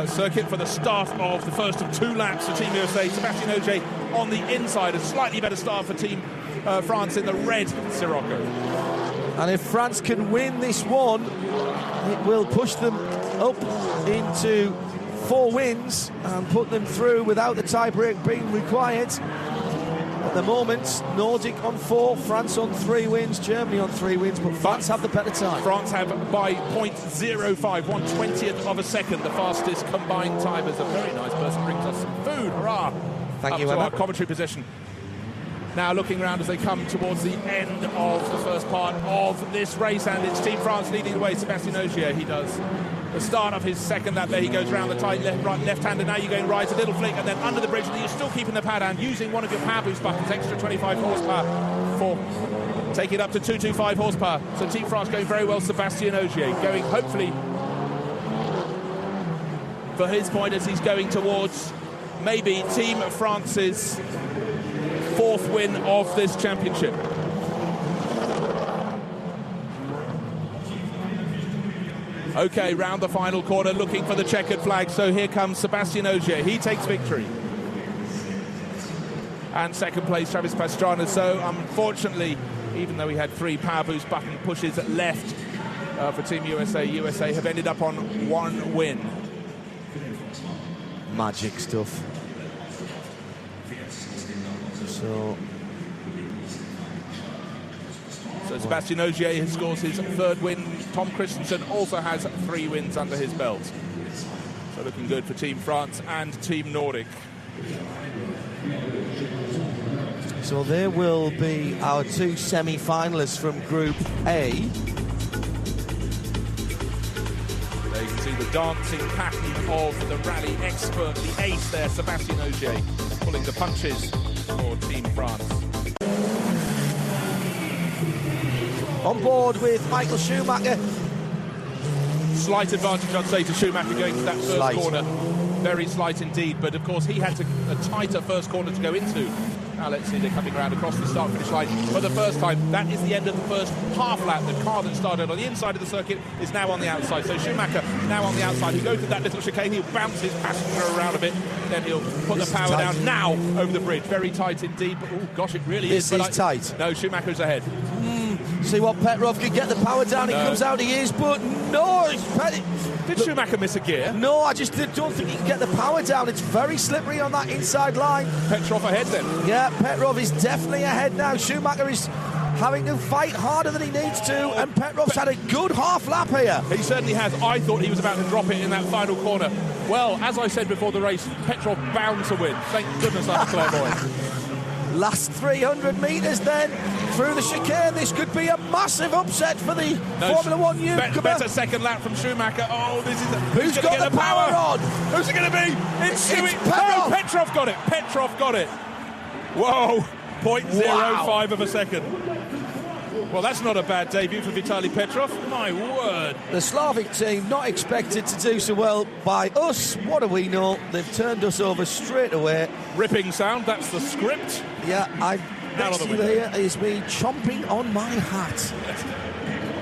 S2: circuit for the start of the first of 2 laps for Team USA. Sebastian Ogier on the inside, a slightly better start for Team France in the red Sirocco.
S1: And if France can win this one, it will push them up into 4 wins and put them through without the tie-break being required. At the moment, Nordic on 4, France on 3 wins, Germany on 3 wins, but France have the better time.
S2: France have by 0.05, 1/20th of a second, the fastest combined time, as a very nice person brings us some food. Hurrah!
S1: Thank you,
S2: to
S1: Emma.
S2: our commentary position. Now looking around as they come towards the end of the first part of this race, and it's Team France leading the way. Sebastian Ogier, he does the start of his second lap there. He goes round the tight left-hander. Now you're going right, a little flick, and then under the bridge. And you're still keeping the pad down, using one of your power boost buttons, extra 25 horsepower for taking it up to 225 horsepower. So Team France going very well. Sebastian Ogier going hopefully for his point as he's going towards maybe Team France's 4th win of this championship. Okay, round the final corner, looking for the checkered flag. So here comes Sebastian Ogier. He takes victory. And second place, Travis Pastrana. So unfortunately, even though he had 3 power boost button pushes left for Team USA, USA have ended up on 1 win.
S1: Magic stuff. So
S2: Sebastian Ogier scores his 3rd win. Tom Christensen also has 3 wins under his belt. So looking good for Team France and Team Nordic.
S1: So there will be our 2 semi-finalists from Group A.
S2: There you can see the dancing pattern of the rally expert, the ace there, Sebastian Ogier, pulling the punches for Team France.
S1: On board with Michael Schumacher.
S2: Slight advantage, I'd say, to Schumacher going to that first corner. Very slight indeed, but of course he had a tighter first corner to go into. Now let's see, they're coming around across the start-finish line for the first time. That is the end of the first half lap. The car that started on the inside of the circuit is now on the outside. So Schumacher now on the outside. He'll go to that little chicane. He'll bounce his passenger around a bit. Then he'll put the power down now over the bridge. Very tight indeed. But, oh, gosh, it really is.
S1: This is tight.
S2: No, Schumacher's ahead.
S1: See what Petrov can get the power down. No. He comes out, he is, but no.
S2: Did Schumacher miss a gear?
S1: No, I just don't think he can get the power down. It's very slippery on that inside line.
S2: Petrov ahead then?
S1: Yeah, Petrov is definitely ahead now. Schumacher is having to fight harder than he needs to, and Petrov's had a good half lap here.
S2: He certainly has. I thought he was about to drop it in that final corner. Well, as I said before the race, Petrov bound to win. Thank goodness that's clairvoyant.
S1: Last 300 metres then through the chicane. This could be a massive upset for the Formula 1 newcomer.
S2: Better second lap from Schumacher. Oh, this is
S1: who's got the power on?
S2: Who's it going to be? It's
S1: Petrov.
S2: No, Petrov got it. Petrov got it. Whoa, 0.05 of a second. Well, that's not a bad debut for Vitaly Petrov. My word.
S1: The Slavic team not expected to do so well by us. What do we know? They've turned us over straight away.
S2: Ripping sound, that's the script.
S1: Yeah, next to you here is me chomping on my hat.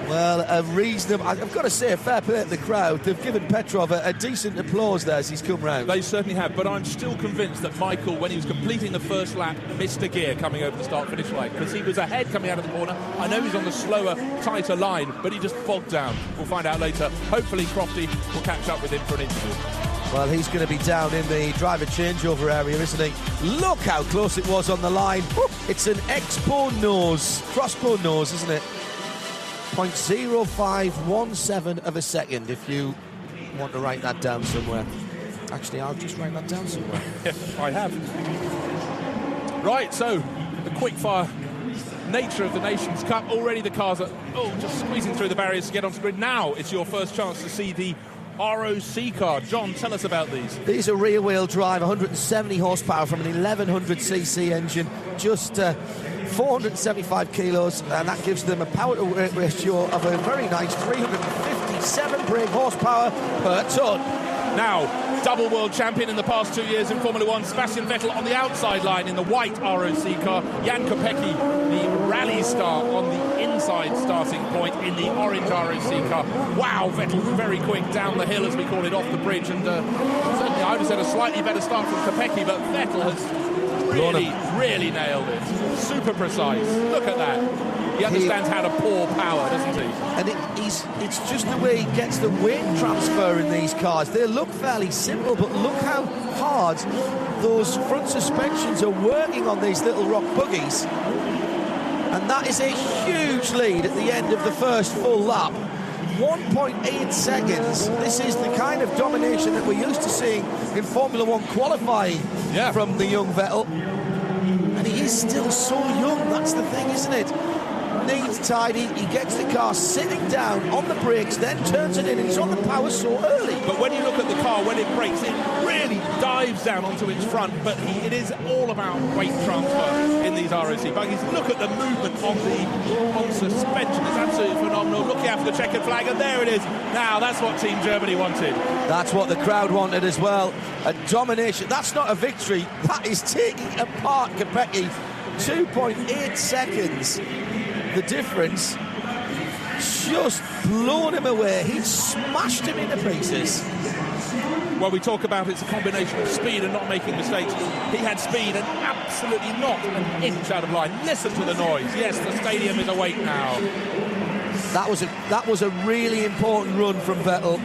S1: Well, a reasonable... I've got to say, a fair play to the crowd. They've given Petrov a decent applause there as he's come round.
S2: They certainly have, but I'm still convinced that Michael, when he was completing the first lap, missed a gear coming over the start-finish line, because he was ahead coming out of the corner. I know he's on the slower, tighter line, but he just bogged down. We'll find out later. Hopefully Crofty will catch up with him for an interview.
S1: Well, he's going to be down in the driver changeover area, isn't he? Look how close it was on the line. It's an crossbow nose, isn't it? 0.0517 of a second, if you want to write that down somewhere. Actually, I'll just write that down somewhere.
S2: I have. Right, so the quickfire nature of the Nations Cup. Already the cars are just squeezing through the barriers to get onto the grid. Now it's your first chance to see the ROC car. John, tell us about these.
S1: These are rear-wheel drive, 170 horsepower from an 1100cc engine, just 475 kilos, and that gives them a power-to-weight ratio of a very nice 357 brake horsepower per tonne.
S2: Now, double world champion in the past 2 years in Formula One, Sebastian Vettel on the outside line in the white ROC car. Jan Kopecky, the rally star, on the inside starting point in the orange ROC car. Wow, Vettel very quick down the hill, as we call it, off the bridge. And certainly I would have said a slightly better start from Kopecky, but Vettel has really nailed it. Super precise. Look at that. He understands how to pour power, doesn't he?
S1: And it's just the way he gets the weight transfer in these cars. They look fairly simple, but look how hard those front suspensions are working on these little rock buggies. And that is a huge lead at the end of the first full lap. 1.8 seconds. This is the kind of domination that we're used to seeing in Formula One qualifying from the young Vettel. And he is still so young, that's the thing, isn't it? Needs tidy, he gets the car sitting down on the brakes, then turns it in, and it's on the power so early.
S2: But when you look at the car, when it brakes, it really dives down onto its front, but it is all about weight transfer in these ROC buggies. Look at the movement on suspension, it's absolutely phenomenal. Looking after the checkered flag, and there it is. Now, that's what Team Germany wanted. That's
S1: what the crowd wanted as well. A domination. That's not a victory, that is taking apart Kopecky. 2.8 seconds. The difference, just blown him away. He smashed him into pieces.
S2: Well, we talk about it's a combination of speed and not making mistakes. He had speed and absolutely not an inch out of line. Listen to the noise. Yes, the stadium is awake now.
S1: That was a really important run from Vettel.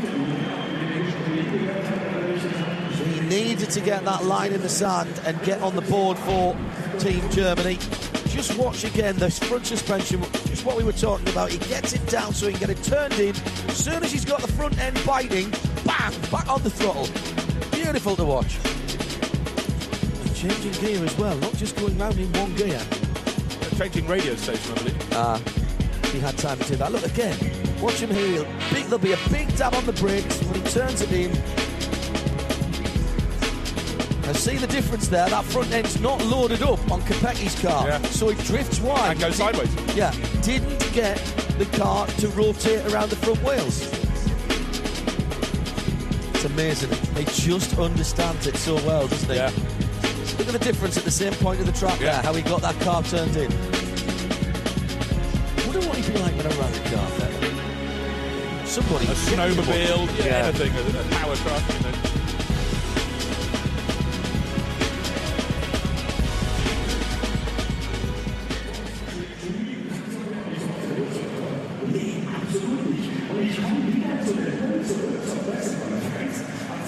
S1: He needed to get that line in the sand and get on the board for Team Germany. Just watch again the front suspension, just what we were talking about. He gets it down so he can get it turned in. As soon as he's got the front end biting, bang, back on the throttle. Beautiful to watch. And changing gear as well, not just going round in one gear.
S2: Changing radio station, I believe.
S1: He had time to do that. Look again, watch him heel. There'll be a big dab on the brakes when he turns it in. And see the difference there, that front end's not loaded up on Kopecky's car, so it drifts wide.
S2: And goes sideways.
S1: Yeah, didn't get the car to rotate around the front wheels. It's amazing. He just understands it so well, doesn't he?
S2: Yeah.
S1: Look at the difference at the same point of the track there, how he got that car turned in. Wonder what he'd be like when I ran the car there. Somebody.
S2: A snowmobile, anything, a power truck, you know.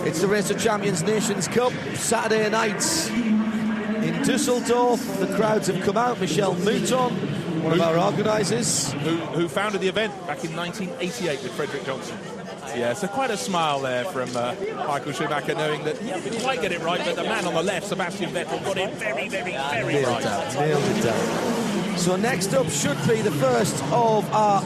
S1: It's the Race of Champions Nations Cup, Saturday nights in Dusseldorf. The crowds have come out. Michel Mouton, one of our organisers.
S2: Who founded the event back in 1988 with Frederick Johnson. Yeah, so quite a smile there from Michael Schumacher, knowing that he didn't quite get it right, but the man on the left, Sebastian Vettel, got it very, very, very right.
S1: Nailed it down. So next up should be the first of our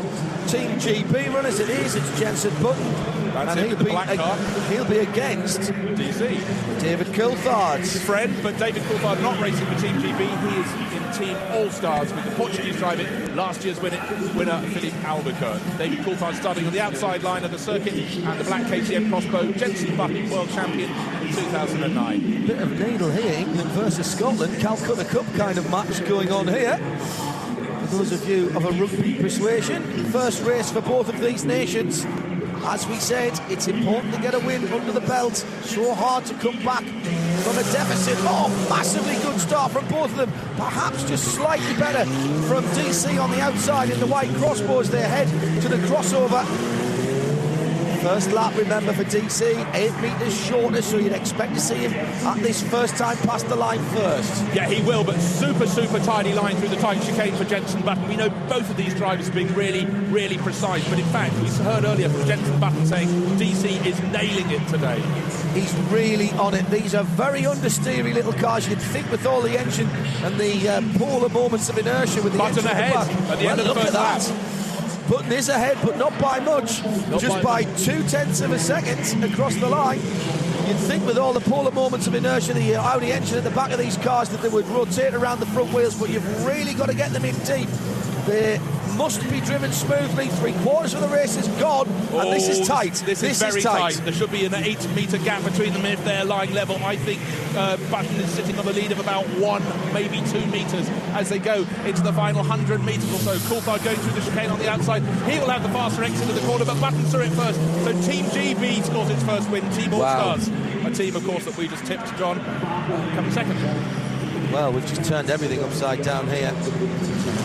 S1: Team GP runners. It is, it's Jenson Button.
S2: That's it, the black car.
S1: He'll be against
S2: DC.
S1: David Coulthard's
S2: friend, but David Coulthard not racing for Team GB. He is in Team All-Stars with the Portuguese driver, last year's winner Philippe Albuquerque. David Coulthard starting on the outside line of the circuit, and the black KTM crossbow. Jenson Button, world champion in 2009.
S1: Bit of needle here, England versus Scotland, Calcutta Cup kind of match going on here. For those of you of a rugby persuasion, first race for both of these nations. As we said, it's important to get a win under the belt. So hard to come back from a deficit. Oh, massively good start from both of them. Perhaps just slightly better from DC on the outside in the white crossbows. They head to the crossover. First lap, remember, for DC, 8 metres shorter, so you'd expect to see him at this first time past the line first.
S2: Yeah, he will, but super, super tidy line through the tight chicane for Jenson Button. We know both of these drivers have been really, really precise, but in fact, we heard earlier from Jenson Button saying DC is nailing it today.
S1: He's really on it. These are very understeery little cars. You'd think with all the engine and the polar moments of inertia with the
S2: Button
S1: engine
S2: ahead
S1: at the back.
S2: at the end of the first lap.
S1: Button is ahead, but not by much. Just by 0.2 of a second across the line. You'd think with all the polar moments of inertia, the Audi engine at the back of these cars, that they would rotate around the front wheels, but you've really got to get them in deep. They must be driven smoothly. 3/4 of the race is gone, and this is tight.
S2: This is very tight. There should be an 8-metre gap between them if they're lying level. I think Button is sitting on the lead of about 1, maybe 2 metres as they go into the final 100 metres or so. Coulthard going through the chicane on the outside. He will have the faster exit of the corner, but Button through it first. So Team GB scores its first win. Team All-Stars, a team, of course, that we just tipped, John, coming second.
S1: Well, we've just turned everything upside down here.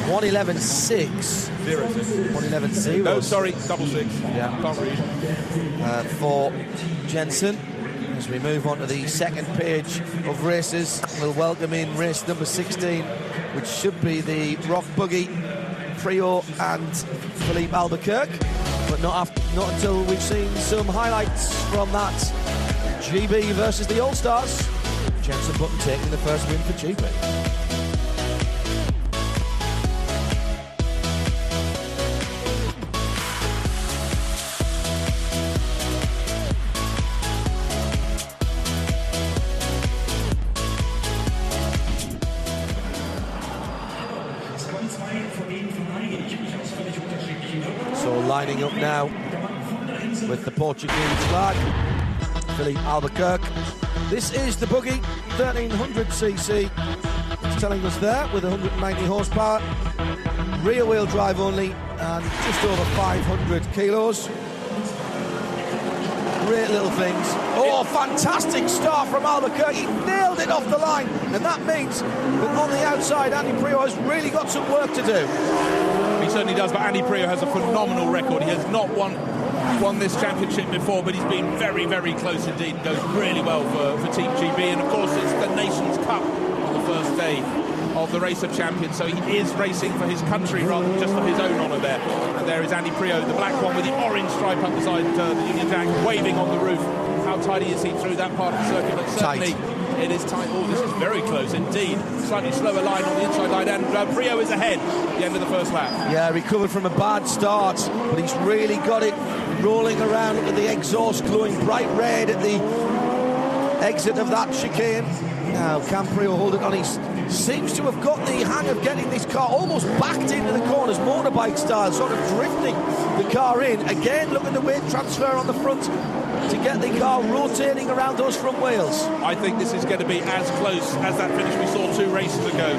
S1: 1:11.6. 1:11.0.
S2: No, sorry, 6.
S1: Yeah.
S2: Can't read.
S1: For Jensen. As we move on to the second page of races, we'll welcome in race number 16, which should be the Rock Buggy, Prio and Philippe Albuquerque, but not until we've seen some highlights from that. GB versus the All-Stars. Jensen Button taking the first win for GB. So lining up now with the Portuguese flag, Philippe Albuquerque. This is the Buggy, 1300cc. It's telling us there with 190 horsepower, rear wheel drive only, and just over 500 kilos. Great little things. Oh, fantastic start from Albuquerque. He nailed it off the line, and that means that on the outside, Andy Prio has really got some work to do.
S2: He certainly does, but Andy Prio has a phenomenal record. He has not won this championship before, but he's been very, very close indeed and goes really well for Team GB. And of course, it's the Nations Cup on the first day of the Race of Champions, so he is racing for his country rather than just for his own honour there. And there is Andy Prio, the black one with the orange stripe up the side, the Union Jack, waving on the roof. How tidy is he through that part of the circuit? But certainly it is tight. Oh, this is very close indeed. Slightly slower line on the inside line, and Prio is ahead at the end of the first lap. Yeah, recovered from a bad start, but he's really got it rolling around. Look at the exhaust glowing bright red at the exit of that chicane. Now, can Prio hold it on? He seems to have got the hang of getting this car almost backed into the corners, motorbike style, sort of drifting the car in. Again, look at the weight transfer on the front to get the car rotating around those front wheels. I think this is going to be as close as that finish we saw 2 races ago.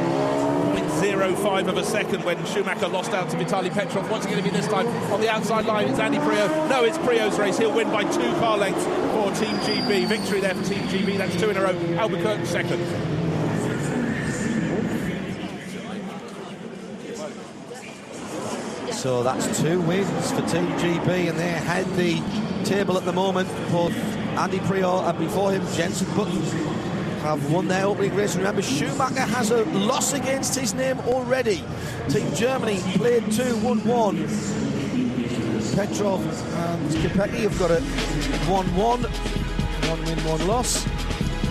S2: 0.05 of a second when Schumacher lost out to Vitaly Petrov. What's it going to be this time? On the outside line, it's Andy Prio. No, it's Prio's race. He'll win by 2 car lengths for Team GB. Victory there for Team GB. That's 2 in a row. Albuquerque second.
S1: So that's 2 wins for Team GB, and they head the table at the moment. Both Andy Prio and before him Jensen Button have won their opening race. Remember, Schumacher has a loss against his name already. Team Germany played 2-1-1. Petrov and Kopecky have got a 1-1. 1 win, 1 loss.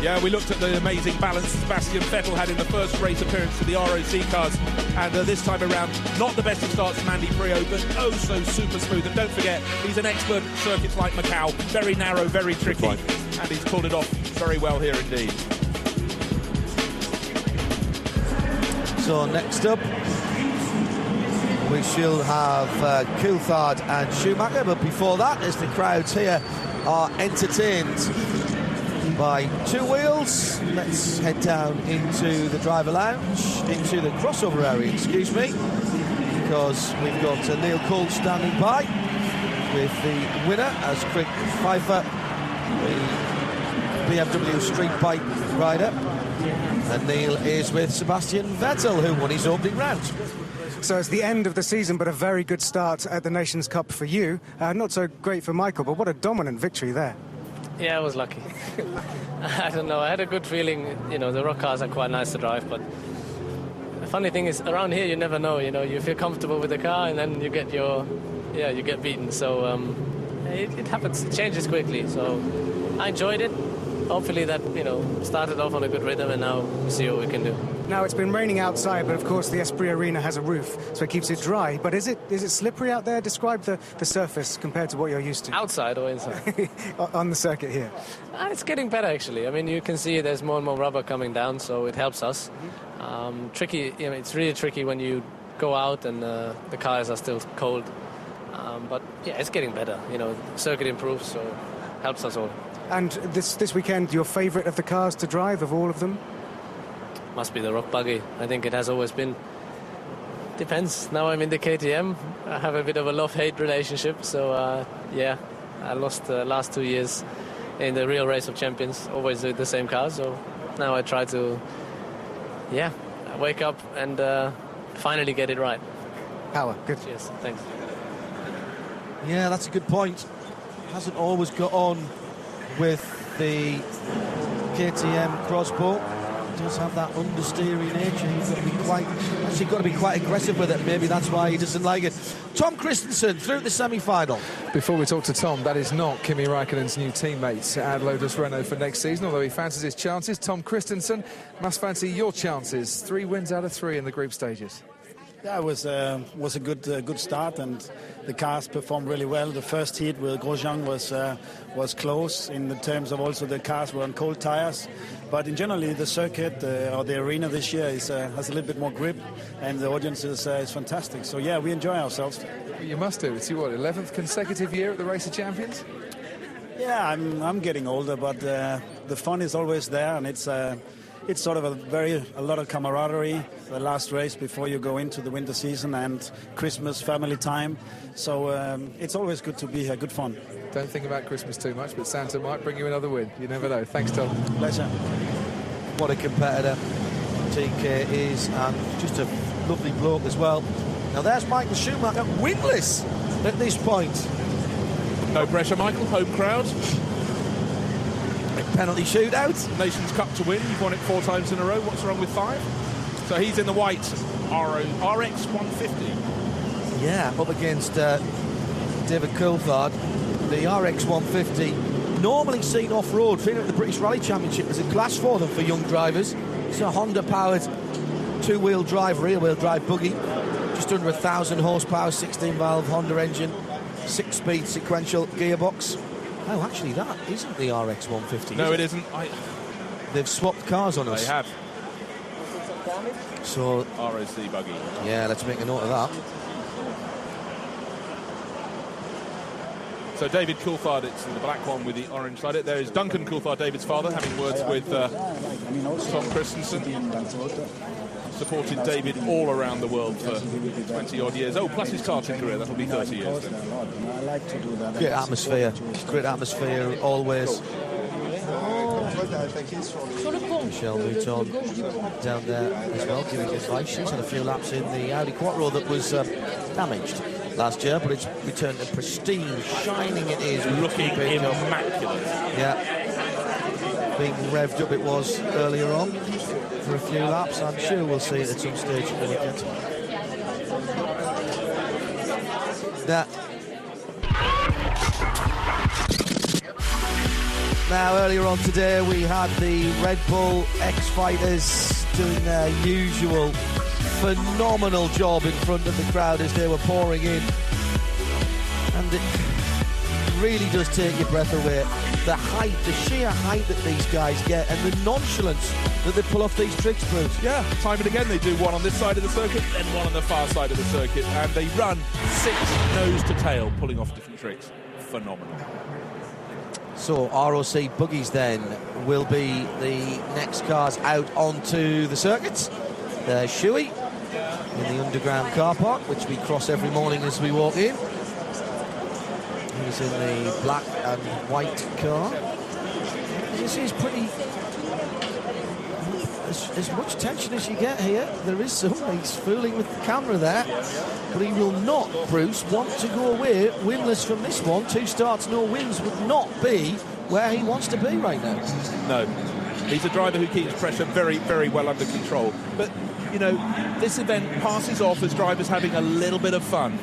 S2: Yeah, we looked at the amazing balance Sebastian Vettel had in the first race appearance for the ROC cars, and this time around, not the best of starts from Andy Prio, but oh so super smooth. And don't forget, he's an expert at circuits like Macau, very narrow, very tricky, and he's pulled it off very well here indeed.
S1: So next up, we shall have Coulthard and Schumacher, but before that, as the crowds here are entertained by 2 wheels, let's head down into the driver lounge, into the crossover area, excuse me, because we've got Neil Cole standing by with the winner as Craig Pfeiffer, the BMW Street Bike rider, and Neil is with Sebastian Vettel, who won his opening round.
S6: So it's the end of the season, but a very good start at the Nations Cup for you. Not so great for Michael, but what a dominant victory there.
S7: Yeah, I was lucky. I don't know, I had a good feeling. You know, the rock cars are quite nice to drive, but the funny thing is, around here you never know, you know, you feel comfortable with the car and then you get you get beaten. So it happens, it changes quickly. So I enjoyed it. hopefully that, started off on a good rhythm, and now we see what we can do.
S6: Now, it's been raining outside, but of course the Esprit Arena has a roof, so it keeps it dry. But is it slippery out there? Describe the surface compared to what you're used to.
S7: Outside or inside?
S6: On the circuit here.
S7: It's getting better, actually. I mean, you can see there's more and more rubber coming down, so it helps us. Tricky, it's really tricky when you go out and the cars are still cold. But yeah, it's getting better. Circuit improves, so helps us all.
S6: And this weekend, your favourite of the cars to drive, of all of them?
S7: Must be the Rock Buggy. I think it has always been. Depends. Now I'm in the KTM. I have a bit of a love-hate relationship. So I lost the last 2 years in the real Race of Champions, always with the same car. So now I try to, wake up and finally get it right.
S6: Power. Good.
S7: Cheers. Thanks.
S1: Yeah, that's a good point. Hasn't always got on with the KTM crossbow. Does have that understeery nature. You've got to be quite aggressive with it. Maybe that's why he doesn't like it. Tom Christensen through the semi-final.
S3: Before we talk to Tom, that is not Kimi Raikkonen's new teammates at Lotus Renault for next season, although he fancies his chances. Tom Christensen must fancy your chances. 3 wins out of 3 in the group stages.
S8: Yeah, it was a good start, and the cars performed really well. The first heat with Grosjean was close in the terms of also the cars were on cold tires. But in generally, the circuit or the arena this year has a little bit more grip, and the audience is fantastic. So yeah, we enjoy ourselves.
S3: You must do. It's your 11th consecutive year at the Race of Champions.
S8: Yeah, I'm getting older, but the fun is always there, and it's sort of a lot of camaraderie. The last race before you go into the winter season, and Christmas, family time. So it's always good to be here. Good fun.
S3: Don't think about Christmas too much, but Santa might bring you another win. You never know. Thanks, Tom.
S8: Pleasure.
S1: What a competitor TK is, and just a lovely bloke as well. Now there's Michael Schumacher, winless at this point.
S2: No pressure, Michael. Home crowd.
S1: Penalty shootout.
S2: Nations Cup to win. You've won it 4 times in a row. What's wrong with 5? So he's in the white RX 150.
S1: Yeah, up against David Coulthard. The RX 150, normally seen off-road, feeling at the British Rally Championship, is a class for them for young drivers. It's a Honda-powered 2-wheel drive, rear-wheel drive buggy. Just under 1,000 horsepower, 16-valve Honda engine, 6-speed sequential gearbox. Oh, actually, that isn't the RX 150.
S2: No, it isn't.
S1: They've swapped cars on us.
S2: They have.
S1: So
S2: ROC buggy.
S1: Yeah, let's make a note of that.
S2: So David Coulthard, it's the black one with the orange side. There is Duncan Coulthard, David's father, having words with Tom Christensen. Supported David all around the world for 20-odd years. Oh, plus his karting career, that'll be 30 years then.
S8: I like to do that.
S1: Great atmosphere always. Michelle Mouton down there as well, giving advice. She's had a few laps in the Audi Quattro that was damaged last year, but it's returned to pristine, shining it is.
S2: Looking immaculate.
S1: Yeah. Being revved up it was earlier on for a few laps. I'm sure we'll see it at some stage in the weekend. Now, earlier on today, we had the Red Bull X-Fighters doing their usual phenomenal job in front of the crowd as they were pouring in. And it really does take your breath away. The height, the sheer height that these guys get, and the nonchalance that they pull off these tricks, Bruce.
S2: Yeah, time and again they do one on this side of the circuit, then one on the far side of the circuit, and they run 6 nose to tail, pulling off different tricks. Phenomenal.
S1: So ROC buggies then will be the next cars out onto the circuits. There's Shuey in the underground car park, which we cross every morning as we walk in. He's in the black and white car. As you see, it's pretty... As much tension as you get here. There is some. He's fooling with the camera there. But he will not, Bruce, want to go away winless from this one. 2 starts, no wins would not be where he wants to be right now.
S2: No. He's a driver who keeps pressure very, very well under control. But, you know, this event passes off as drivers having a little bit of fun.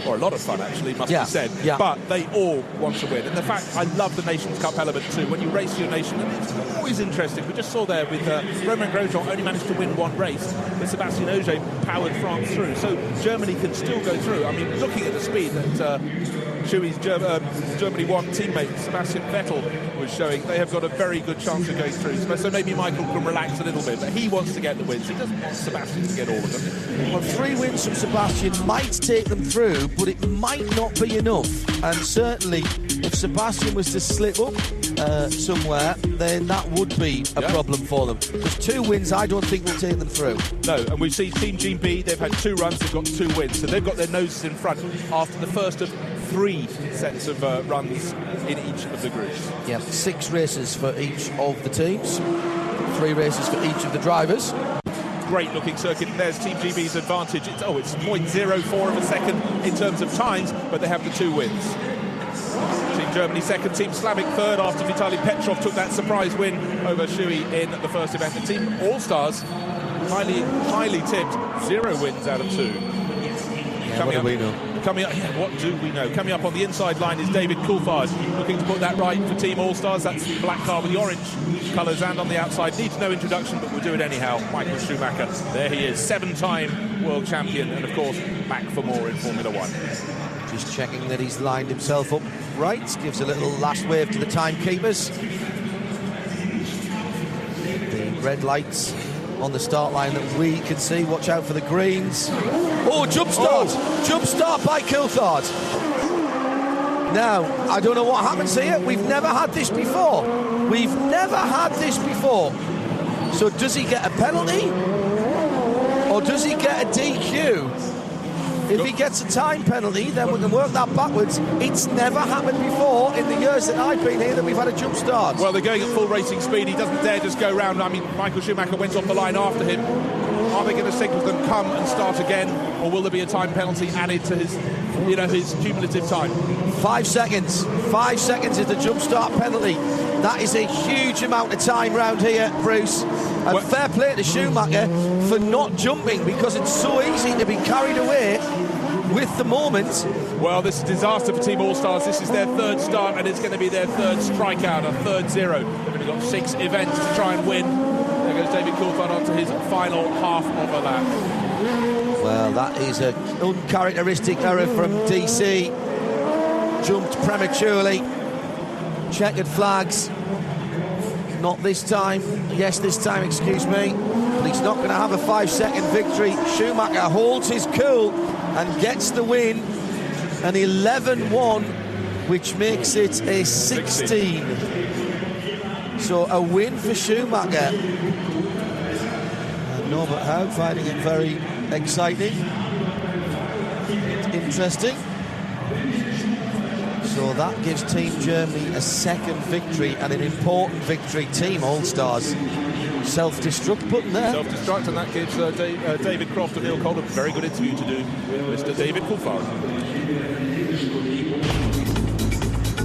S2: or a lot of fun actually, must
S1: Yeah,
S2: be said.
S1: yeah.
S2: But they all want to win. And the fact, I love the Nations Cup element too. When you race your nation, and it's always interesting. We just saw there with Romain Grosjean only managed to win one race, but Sébastien Ogier powered France through. So Germany can still go through. I mean, looking at the speed that Schui's Germany 1 teammate Sebastian Vettel was showing, they have got a very good chance of going through. So maybe Michael can relax a little bit, but he wants to get the wins. He doesn't want Sebastian to get all of them.
S1: Well, 3 wins from Sebastian might take them through, but it might not be enough. And certainly, if Sebastian was to slip up somewhere, then that would be a problem for them. Because 2 wins, I don't think will take them through.
S2: No, and we've seen Team GB, they've had 2 runs, they've got 2 wins. So they've got their noses in front after the first of 3 sets of runs in each of the groups.
S1: Yeah, 6 races for each of the teams, 3 races for each of the drivers.
S2: Great looking circuit. There's Team GB's advantage. It's 0.04 of a second in terms of times, but they have the 2 wins. Team Germany second, Team Slavic third after Vitaly Petrov took that surprise win over Schuy in the first event. The Team All-Stars, highly tipped, 0 wins out of 2.
S1: Yeah, what do we know?
S2: What do we know? Coming up on the inside line is David Coulthard, looking to put that right for Team All-Stars. That's the black car with the orange colours, and on the outside, needs no introduction, but we'll do it anyhow. Michael Schumacher, there he is, 7-time world champion, and of course, back for more in Formula 1.
S1: Just checking that he's lined himself up right. Gives a little last wave to the timekeepers. The red lights on the start line that we can see. Watch out for the greens. Oh, jump start! Oh. Jump start by Coulthard. Now, I don't know what happens here. We've never had this before. So does he get a penalty? Or does he get a DQ? If he gets a time penalty, then we can work that backwards. It's never happened before in the years that I've been here that we've had a jump start.
S2: Well, they're going at full racing speed. He doesn't dare just go round. I mean, Michael Schumacher went off the line after him. Are they going to signal them come and start again, or will there be a time penalty added to his cumulative time?
S1: 5 seconds. 5 seconds is the jump start penalty. That is a huge amount of time round here, Bruce. And fair play to Schumacher for not jumping, because it's so easy to be carried away with the moment.
S2: Well, this is a disaster for Team All-Stars. This is their 3rd start, and it's going to be their 3rd strikeout, a 3rd 0. They've only got 6 events to try and win. There goes David Coulthard on to his final half of a lap.
S1: Well, that is an uncharacteristic error from DC. Jumped prematurely. Checkered flags. Not this time. Yes, this time, excuse me. But he's not going to have a 5-second victory. Schumacher holds his cool and gets the win. An 11-1, which makes it a 16. So a win for Schumacher. And Norbert Haug finding it very exciting. Interesting. So that gives Team Germany a 2nd victory, and an important victory. Team All-Stars. Self-destruct button there.
S2: Self-destruct, and that gives David Croft and Neil Calder a very good interview to do with Mr. David Coulthard.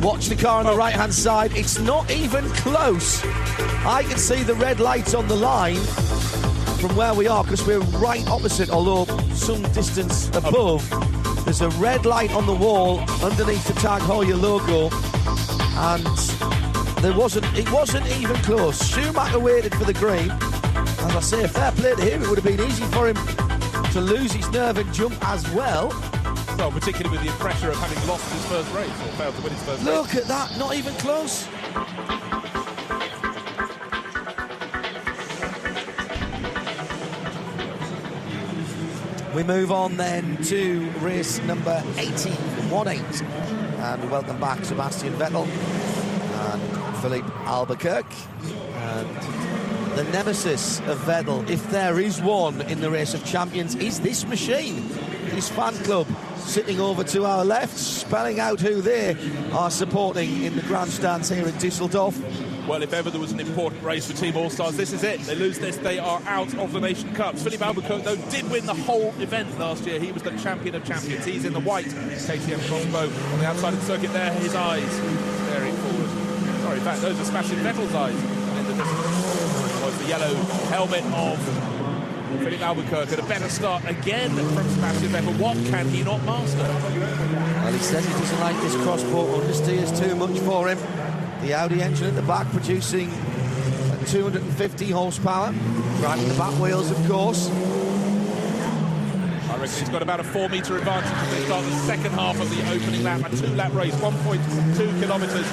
S1: Watch the car on the right-hand side. It's not even close. I can see the red lights on the line from where we are, because we're right opposite, although some distance above. There's a red light on the wall underneath the Tag Heuer logo, and it wasn't even close. Schumacher waited for the green. As I say, fair play to him. It would have been easy for him to lose his nerve and jump as well.
S2: Well, particularly with the pressure of having lost his first race, or failed to win his first race.
S1: Look at that, not even close. We move on then to race number 18, 1-8. And welcome back Sebastian Vettel and Philippe Albuquerque. And the nemesis of Vettel, if there is one in the race of champions, is this machine. His fan club sitting over to our left, spelling out who they are supporting in the grandstands here in Düsseldorf.
S2: Well, if ever there was an important race for Team All-Stars, this is it. They lose this, they are out of the Nation Cups. Philippe Albuquerque, though, did win the whole event last year. He was the champion of champions. He's in the white KTM crossbow on the outside of the circuit there. His eyes staring forward. Sorry, in fact, those are Sebastian Vettel's eyes. And in the distance was the yellow helmet of Philip Albuquerque had a better start again from Sebastian Vettel. What can he not master?
S1: Well, he says he doesn't like this crossbow. Understeers too much for him. The Audi engine at the back producing 250 horsepower. Driving the back wheels, of course.
S2: I reckon he's got about a 4-metre advantage as they start the second half of the opening lap. A 2-lap race, 1.2 kilometres.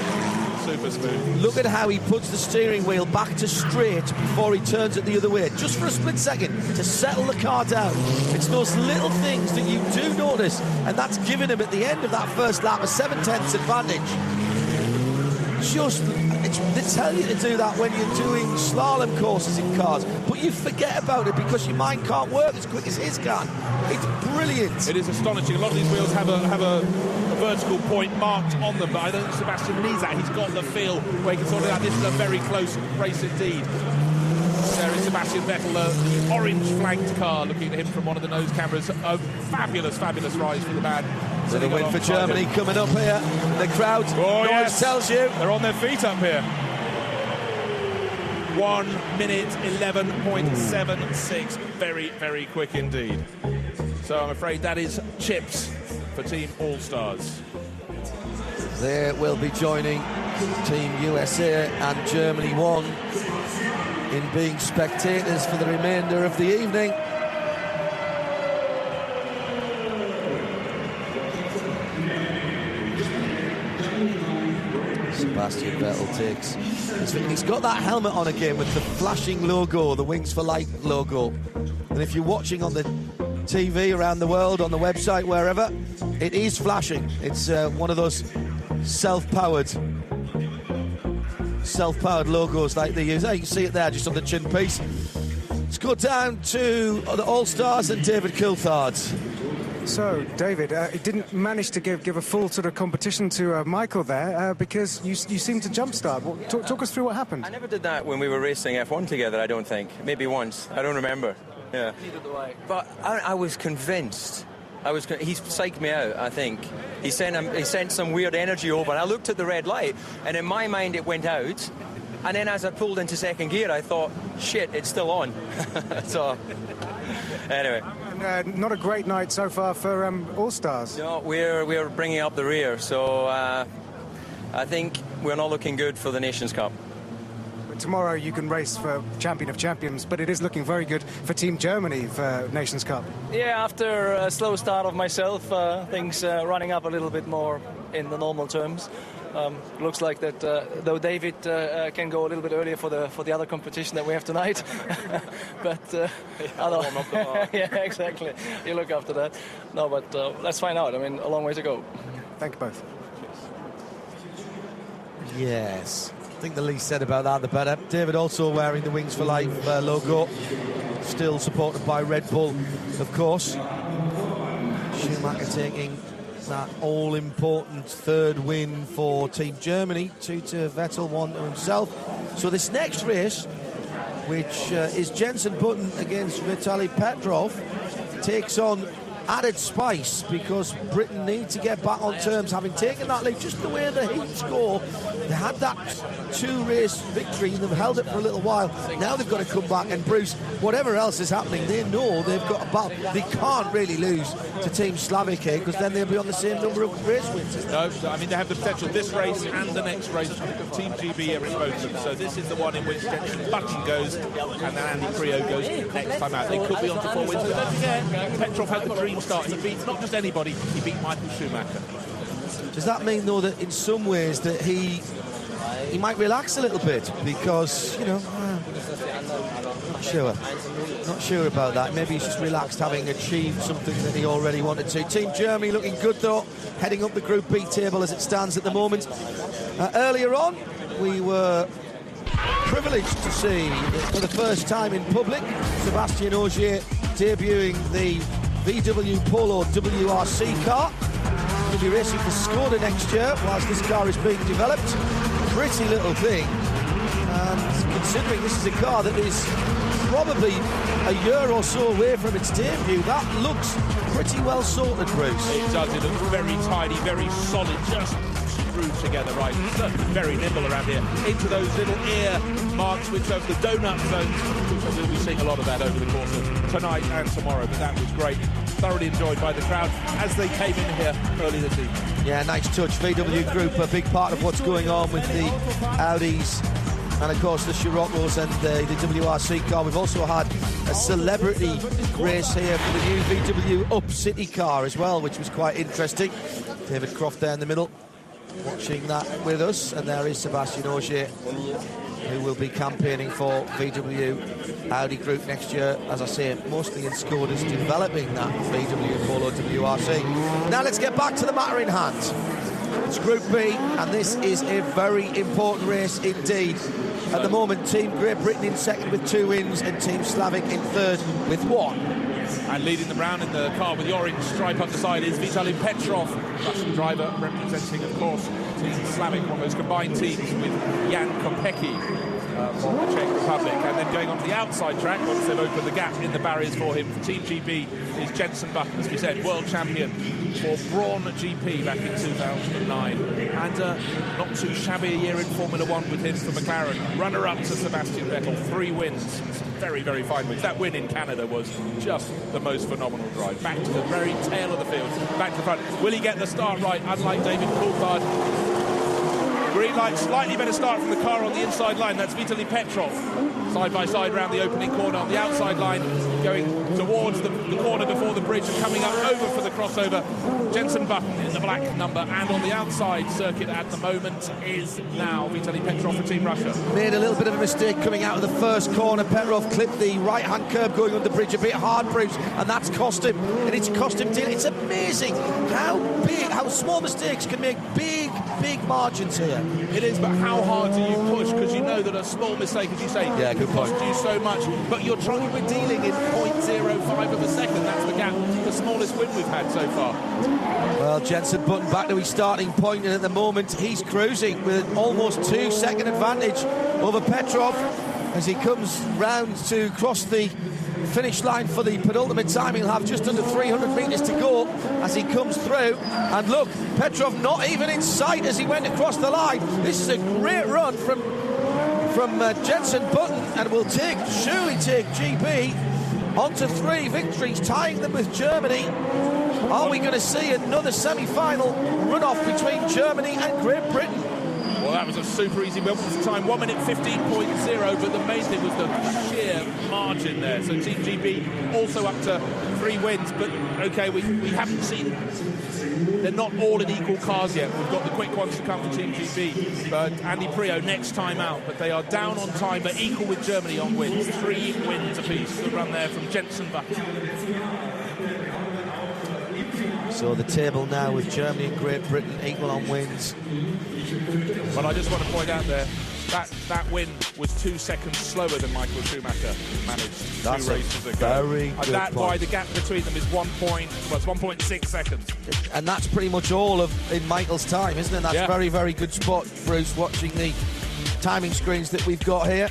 S2: Super smooth.
S1: Look at how he puts the steering wheel back to straight before he turns it the other way, just for a split second, to settle the car down. It's those little things that you do notice, and that's given him at the end of that first lap a 7/10 advantage. They tell you to do that when you're doing slalom courses in cars, but you forget about it because your mind can't work as quick as his can. It's brilliant.
S2: It is astonishing. A lot of these wheels have a vertical point marked on them, but I don't think Sebastian needs that. He's got the feel where he can sort it out. This is a very close race indeed. There is Sebastian Vettel, the orange-flanked car, looking at him from one of the nose cameras. A fabulous, fabulous rise for the man.
S1: So the win for Germany coming up here. The crowd noise tells you.
S2: They're on their feet up here. 1 minute 11.76. Very, very quick indeed. So I'm afraid that is chips for Team All-Stars.
S1: They will be joining Team USA and Germany 1 in being spectators for the remainder of the evening. Sebastian Vettel takes. He's got that helmet on again with the flashing logo, the Wings for Light logo. And if you're watching on the TV around the world, on the website, wherever, it is flashing. It's one of those self-powered logos like they use. You can see it there just on the chin piece. Let's go down to the All-Stars and David Coulthard.
S6: So, David, it didn't manage to give a full sort of competition to Michael there because you seemed to jumpstart. Talk us through what happened.
S9: I never did that when we were racing F1 together, I don't think. Maybe once. I don't remember. Yeah.
S7: Neither do I.
S9: But I was convinced. He psyched me out, I think. He sent some weird energy over, and I looked at the red light, and in my mind it went out. And then as I pulled into second gear, I thought, shit, it's still on. So, anyway.
S6: Not a great night so far for All-Stars.
S9: No, we're bringing up the rear, so I think we're not looking good for the Nations Cup.
S6: Tomorrow you can race for Champion of Champions, but it is looking very good for Team Germany for Nations Cup.
S10: Yeah, after a slow start of myself, things running up a little bit more in the normal terms. Looks like that though David can go a little bit earlier for the other competition that we have tonight. But yeah, exactly. You look after that. No, but let's find out. I mean, a long way to go.
S6: Thank you both.
S1: Yes. I think the least said about that, the better. David also wearing the Wings for Life logo, still supported by Red Bull, of course. Schumacher taking that all-important third win for Team Germany, 2 to Vettel, 1 to himself. So this next race, which is Jenson Button against Vitaly Petrov, takes on added spice because Britain need to get back on terms, having taken that lead just the way the heat score. They had that 2-race victory and they've held it for a little while. Now they've got to come back, and Bruce, whatever else is happening, they know they've got a battle. They can't really lose to Team Slavic here because then they'll be on the same number of race wins.
S2: No, I mean, they have the potential. This race and the next race, Team GB are in both of them. So this is the one in which Jenson Button goes and then Andy Creo goes next time out. They could be on to 4 wins, but don't forget, Petrov had the dream start. He beat not just anybody, he beat Michael Schumacher.
S1: Does that mean, though, that in some ways that he might relax a little bit because, you know, not sure about that. Maybe he's just relaxed having achieved something that he already wanted to. Team Germany looking good, though, heading up the Group B table as it stands at the moment. Earlier on, we were privileged to see, for the first time in public, Sébastien Ogier debuting the VW Polo WRC car. He'll be racing for Skoda next year whilst this car is being developed. Pretty little thing, and considering this is a car that is probably a year or so away from its debut, that looks pretty well sorted, Bruce.
S2: It does. It looks very tidy, very solid, just through together, right? Certainly very nimble around here. Into those little ear marks, which are the donut zones. So we'll be seeing a lot of that over the course of tonight and tomorrow. But that was great. Thoroughly enjoyed by the crowd as they came in here early this evening.
S1: Yeah, nice touch. VW Group, a big part of what's going on with the Audis and, of course, the Scirocco's and the WRC car. We've also had a celebrity race here for the new VW Up City car as well, which was quite interesting. David Croft there in the middle, watching that with us. And there is Sebastian Ogier, who will be campaigning for VW Audi Group next year, as I say, mostly in Skoda's developing that VW Polo WRC. Now let's get back to the matter in hand. It's Group B, and this is a very important race indeed. At the moment, Team Great Britain in second with 2 wins, and Team Slavic in third with 1.
S2: And leading them round in the car with the orange stripe up the side is Vitaly Petrov, Russian driver, representing, of course, Team Slavic, one of those combined teams with Jan Kopecky from the Czech Republic. And then going on to the outside track, once they've opened the gap in the barriers for him, for Team GB is Jensen Button, as we said, world champion for Braun GP back in 2009. And not too shabby a year in Formula One with him for McLaren. Runner-up to Sebastian Vettel, 3 wins. Very, very fine wins. That win in Canada was just the most phenomenal drive. Back to the very tail of the field, back to the front. Will he get the start right, unlike David Coulthard? Green light, slightly better start from the car on the inside line. That's Vitaly Petrov. Side by side round the opening corner on the outside line, going towards the corner before the bridge and coming up over for the crossover. Jensen Button in the black number, and on the outside circuit at the moment is now Vitaly Petrov for Team Russia.
S1: Made a little bit of a mistake coming out of the first corner. Petrov clipped the right-hand curb going under the bridge, a bit hard, Bruce, and that's cost him. And it's cost him dearly. It's amazing how small mistakes can make big margins here.
S2: It is, but how hard do you push? Because you know that a small mistake, as you say, could cost you so much. But we're dealing in 0.05 of a second. That's the gap, the smallest win we've had so far.
S1: Well, Jensen Button back to his starting point, and at the moment he's cruising with an almost 2-second advantage over Petrov as he comes round to cross the finish line for the penultimate time. He'll have just under 300 metres to go as he comes through. And look, Petrov not even in sight as he went across the line. This is a great run from Jensen Button, and will surely take GB onto 3 victories, tying them with Germany. Are we going to see another semi-final runoff between Germany and Great Britain?
S2: Well, that was a super easy win. What was the time? 1 minute 15.0, but the main thing was the sheer margin there. So Team GB also up to 3 wins, but okay, we haven't seen... They're not all in equal cars yet. We've got the quick ones to come for Team GB, but Andy Prio next time out. But they are down on time, but equal with Germany on wins. 3 wins apiece. The run there from Jensen Button.
S1: So the table now with Germany and Great Britain equal on wins.
S2: But I just want to point out there, that win was 2 seconds slower than Michael Schumacher managed 2 races ago.
S1: Very good
S2: and that's
S1: point.
S2: why the gap between them is 1.6 seconds.
S1: And that's pretty much all in Michael's time, isn't it? That's very, very good spot, Bruce, watching the timing screens that we've got here.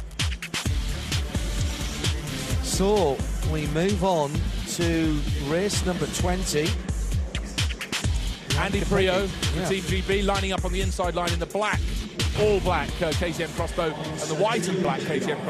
S1: So we move on to race number 20.
S2: Andy Prio for Team GB lining up on the inside line in the black, all black KTM crossbow and the white and black KTM crossbow.